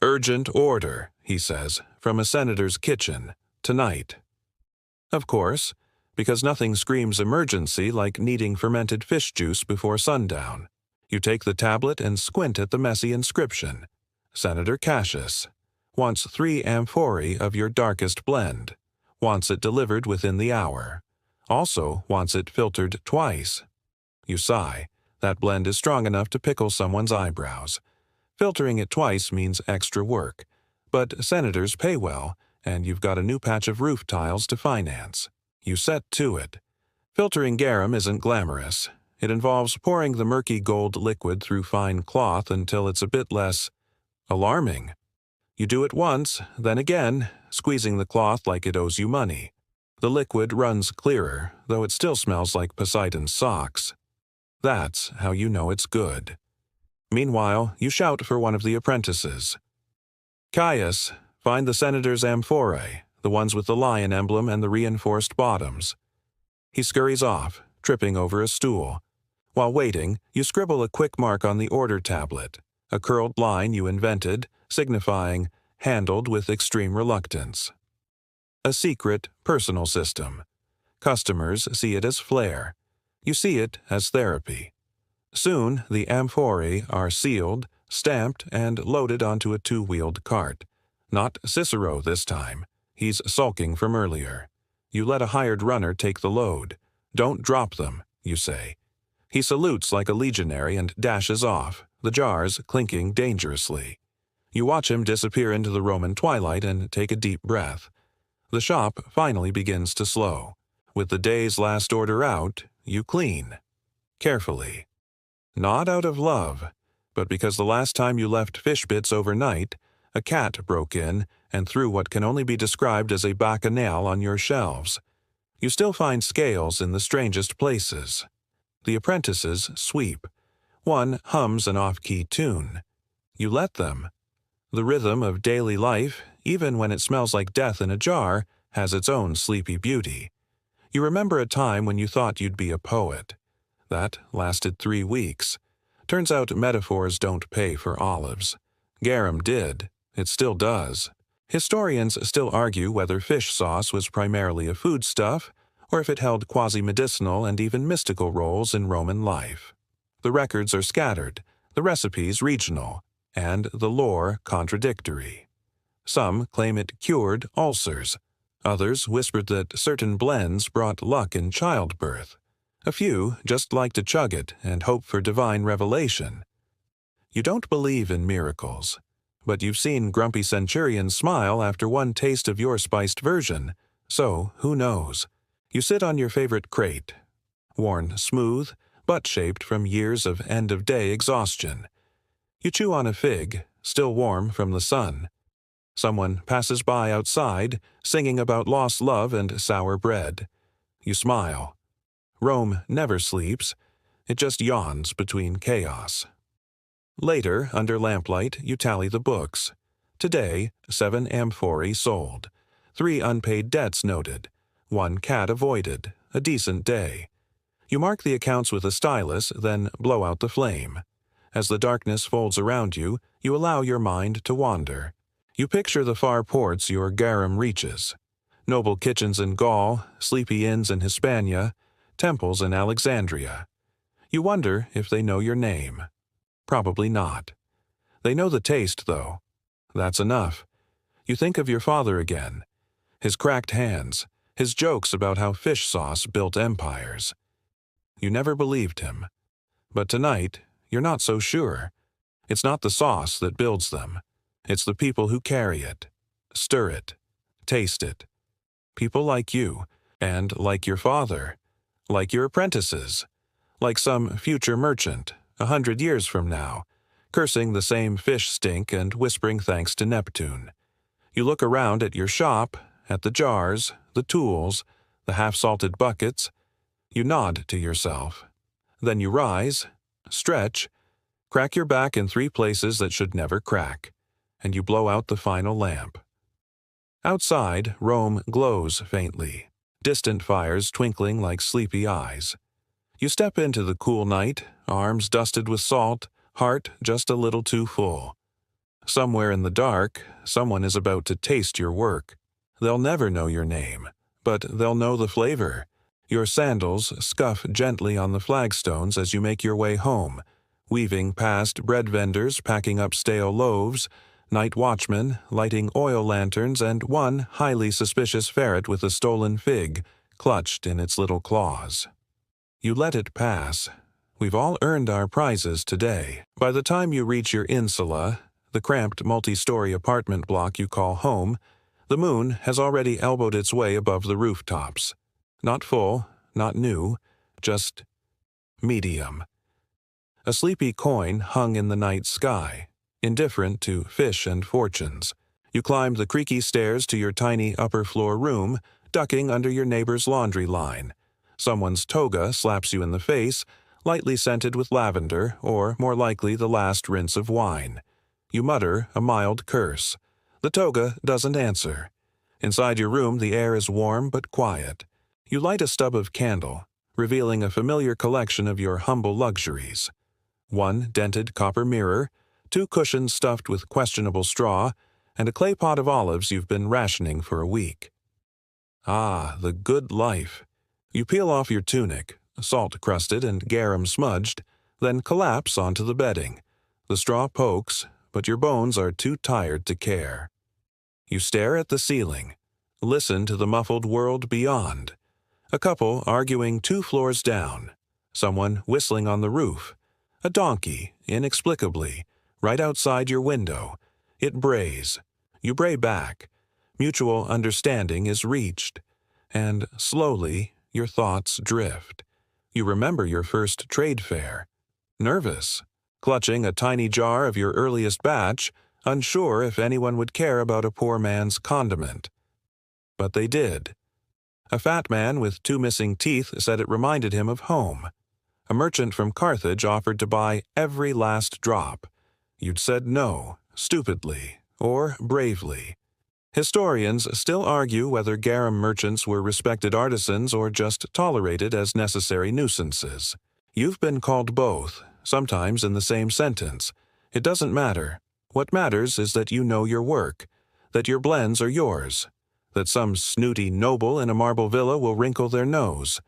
"Urgent order," he says, "from a senator's kitchen, tonight." Of course, because nothing screams emergency like needing fermented fish juice before sundown. You take the tablet and squint at the messy inscription. Senator Cassius wants 3 amphorae of your darkest blend, wants it delivered within the hour, also wants it filtered twice. You sigh. That blend is strong enough to pickle someone's eyebrows. Filtering it twice means extra work, but senators pay well, and you've got a new patch of roof tiles to finance. You set to it. Filtering garum isn't glamorous. It involves pouring the murky gold liquid through fine cloth until it's a bit less alarming. You do it once, then again, squeezing the cloth like it owes you money. The liquid runs clearer, though it still smells like Poseidon's socks. That's how you know it's good. Meanwhile, you shout for one of the apprentices. "Caius, find the senator's amphorae, the ones with the lion emblem and the reinforced bottoms." He scurries off, tripping over a stool. While waiting, you scribble a quick mark on the order tablet, a curled line you invented, signifying "handled with extreme reluctance." A secret, personal system. Customers see it as flair. You see it as therapy. Soon, the amphorae are sealed, stamped, and loaded onto a 2-wheeled cart. Not Cicero this time. He's sulking from earlier. You let a hired runner take the load. "Don't drop them," you say. He salutes like a legionary and dashes off, the jars clinking dangerously. You watch him disappear into the Roman twilight and take a deep breath. The shop finally begins to slow. With the day's last order out, you clean. Carefully. Not out of love, but because the last time you left fish bits overnight, a cat broke in and threw what can only be described as a bacchanal on your shelves. You still find scales in the strangest places. The apprentices sweep. One hums an off-key tune. You let them. The rhythm of daily life, even when it smells like death in a jar, has its own sleepy beauty. You remember a time when you thought you'd be a poet. That lasted 3 weeks. Turns out metaphors don't pay for olives. Garum did. It still does. Historians still argue whether fish sauce was primarily a foodstuff, or if it held quasi-medicinal and even mystical roles in Roman life. The records are scattered, the recipes regional, and the lore contradictory. Some claim it cured ulcers. Others whispered that certain blends brought luck in childbirth. A few just like to chug it and hope for divine revelation. You don't believe in miracles, but you've seen grumpy centurions smile after one taste of your spiced version, so who knows? You sit on your favorite crate, worn smooth, butt-shaped from years of end-of-day exhaustion. You chew on a fig, still warm from the sun. Someone passes by outside, singing about lost love and sour bread. You smile. Rome never sleeps. It just yawns between chaos. Later, under lamplight, you tally the books. Today, 7 amphorae sold. 3 unpaid debts noted. 1 cat avoided. A decent day. You mark the accounts with a stylus, then blow out the flame. As the darkness folds around you, you allow your mind to wander. You picture the far ports your garum reaches. Noble kitchens in Gaul, sleepy inns in Hispania, temples in Alexandria. You wonder if they know your name. Probably not. They know the taste, though. That's enough. You think of your father again. His cracked hands, his jokes about how fish sauce built empires. You never believed him. But tonight, you're not so sure. It's not the sauce that builds them. It's the people who carry it, stir it, taste it. People like you, and like your father, like your apprentices, like some future merchant, 100 years from now, cursing the same fish stink and whispering thanks to Neptune. You look around at your shop, at the jars, the tools, the half-salted buckets. You nod to yourself. Then you rise, stretch, crack your back in 3 places that should never crack, and you blow out the final lamp. Outside, Rome glows faintly, distant fires twinkling like sleepy eyes. You step into the cool night, arms dusted with salt, heart just a little too full. Somewhere in the dark, someone is about to taste your work. They'll never know your name, but they'll know the flavor. Your sandals scuff gently on the flagstones as you make your way home, weaving past bread vendors packing up stale loaves, night watchmen lighting oil lanterns, and one highly suspicious ferret with a stolen fig clutched in its little claws. You let it pass. We've all earned our prizes today. By the time you reach your insula, the cramped multi-story apartment block you call home, the moon has already elbowed its way above the rooftops. Not full, not new, just medium. A sleepy coin hung in the night sky, indifferent to fish and fortunes. You climb the creaky stairs to your tiny upper-floor room, ducking under your neighbor's laundry line. Someone's toga slaps you in the face, lightly scented with lavender, or more likely the last rinse of wine. You mutter a mild curse. The toga doesn't answer. Inside your room, the air is warm but quiet. You light a stub of candle, revealing a familiar collection of your humble luxuries. 1 dented copper mirror, 2 cushions stuffed with questionable straw, and a clay pot of olives you've been rationing for a week. Ah, the good life. You peel off your tunic, salt-crusted and garum-smudged, then collapse onto the bedding. The straw pokes, but your bones are too tired to care. You stare at the ceiling, listen to the muffled world beyond. A couple arguing 2 floors down, someone whistling on the roof, a donkey, inexplicably, right outside your window. It brays. You bray back. Mutual understanding is reached, and slowly your thoughts drift. You remember your first trade fair. Nervous, clutching a tiny jar of your earliest batch, unsure if anyone would care about a poor man's condiment. But they did. A fat man with 2 missing teeth said it reminded him of home. A merchant from Carthage offered to buy every last drop. You'd said no, stupidly, or bravely. Historians still argue whether garum merchants were respected artisans or just tolerated as necessary nuisances. You've been called both, sometimes in the same sentence. It doesn't matter. What matters is that you know your work, that your blends are yours, that some snooty noble in a marble villa will wrinkle their nose,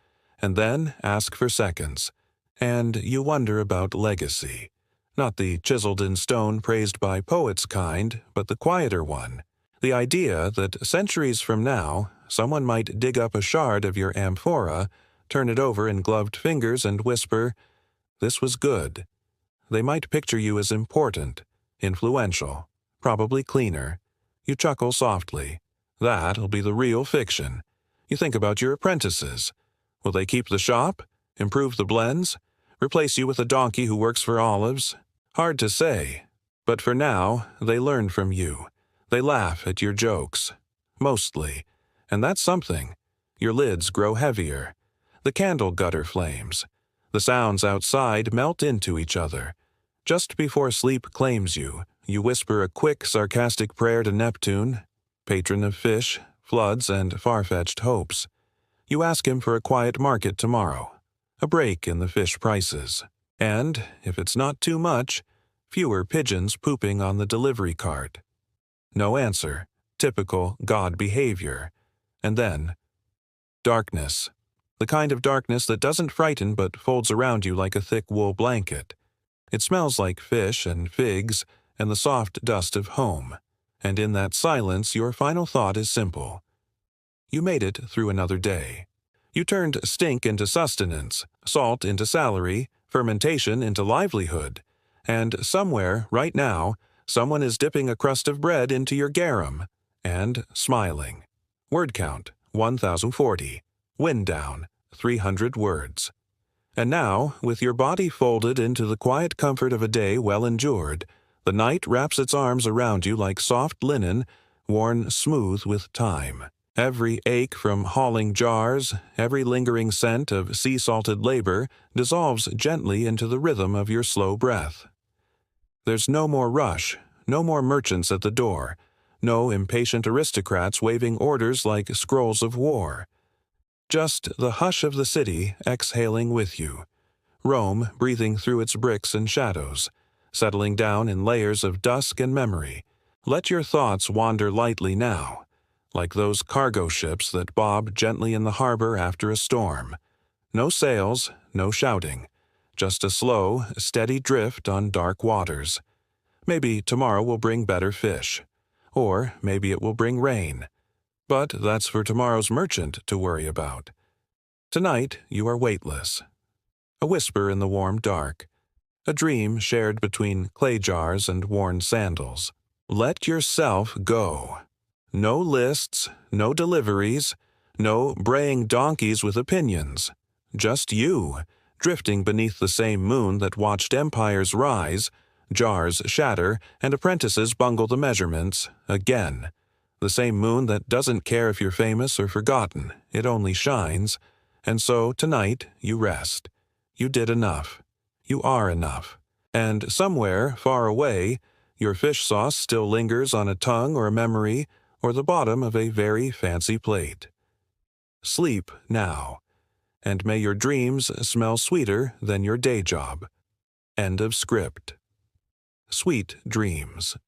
and then ask for seconds. And you wonder about legacy. Not the chiseled-in-stone praised by poets kind, but the quieter one. The idea that centuries from now, someone might dig up a shard of your amphora, turn it over in gloved fingers and whisper, "This was good." They might picture you as important, influential, probably cleaner. You chuckle softly. That'll be the real fiction. You think about your apprentices. Will they keep the shop? Improve the blends? Replace you with a donkey who works for olives? Hard to say. But for now, they learn from you. They laugh at your jokes. Mostly. And that's something. Your lids grow heavier. The candle gutter flames. The sounds outside melt into each other. Just before sleep claims you, you whisper a quick, sarcastic prayer to Neptune, patron of fish, floods, and far-fetched hopes. You ask him for a quiet market tomorrow, a break in the fish prices, and, if it's not too much, fewer pigeons pooping on the delivery cart. No answer, typical God behavior. And then, darkness. The kind of darkness that doesn't frighten but folds around you like a thick wool blanket. It smells like fish and figs and the soft dust of home. And in that silence, your final thought is simple. You made it through another day. You turned stink into sustenance, salt into salary, fermentation into livelihood, and somewhere, right now, someone is dipping a crust of bread into your garum, and smiling. Word count, 1040. Wind down, 300 words. And now, with your body folded into the quiet comfort of a day well endured, the night wraps its arms around you like soft linen, worn smooth with time. Every ache from hauling jars, every lingering scent of sea-salted labor dissolves gently into the rhythm of your slow breath. There's no more rush, no more merchants at the door, no impatient aristocrats waving orders like scrolls of war. Just the hush of the city exhaling with you, Rome breathing through its bricks and shadows, settling down in layers of dusk and memory. Let your thoughts wander lightly now, like those cargo ships that bob gently in the harbor after a storm. No sails, no shouting, just a slow, steady drift on dark waters. Maybe tomorrow will bring better fish, or maybe it will bring rain. But that's for tomorrow's merchant to worry about. Tonight you are weightless. A whisper in the warm dark, a dream shared between clay jars and worn sandals. Let yourself go. No lists, no deliveries, no braying donkeys with opinions. Just you, drifting beneath the same moon that watched empires rise, jars shatter, and apprentices bungle the measurements again. The same moon that doesn't care if you're famous or forgotten, it only shines. And so tonight you rest. You did enough. You are enough. And somewhere, far away, your fish sauce still lingers on a tongue or a memory, or the bottom of a very fancy plate. Sleep now, and may your dreams smell sweeter than your day job. End of script. Sweet dreams.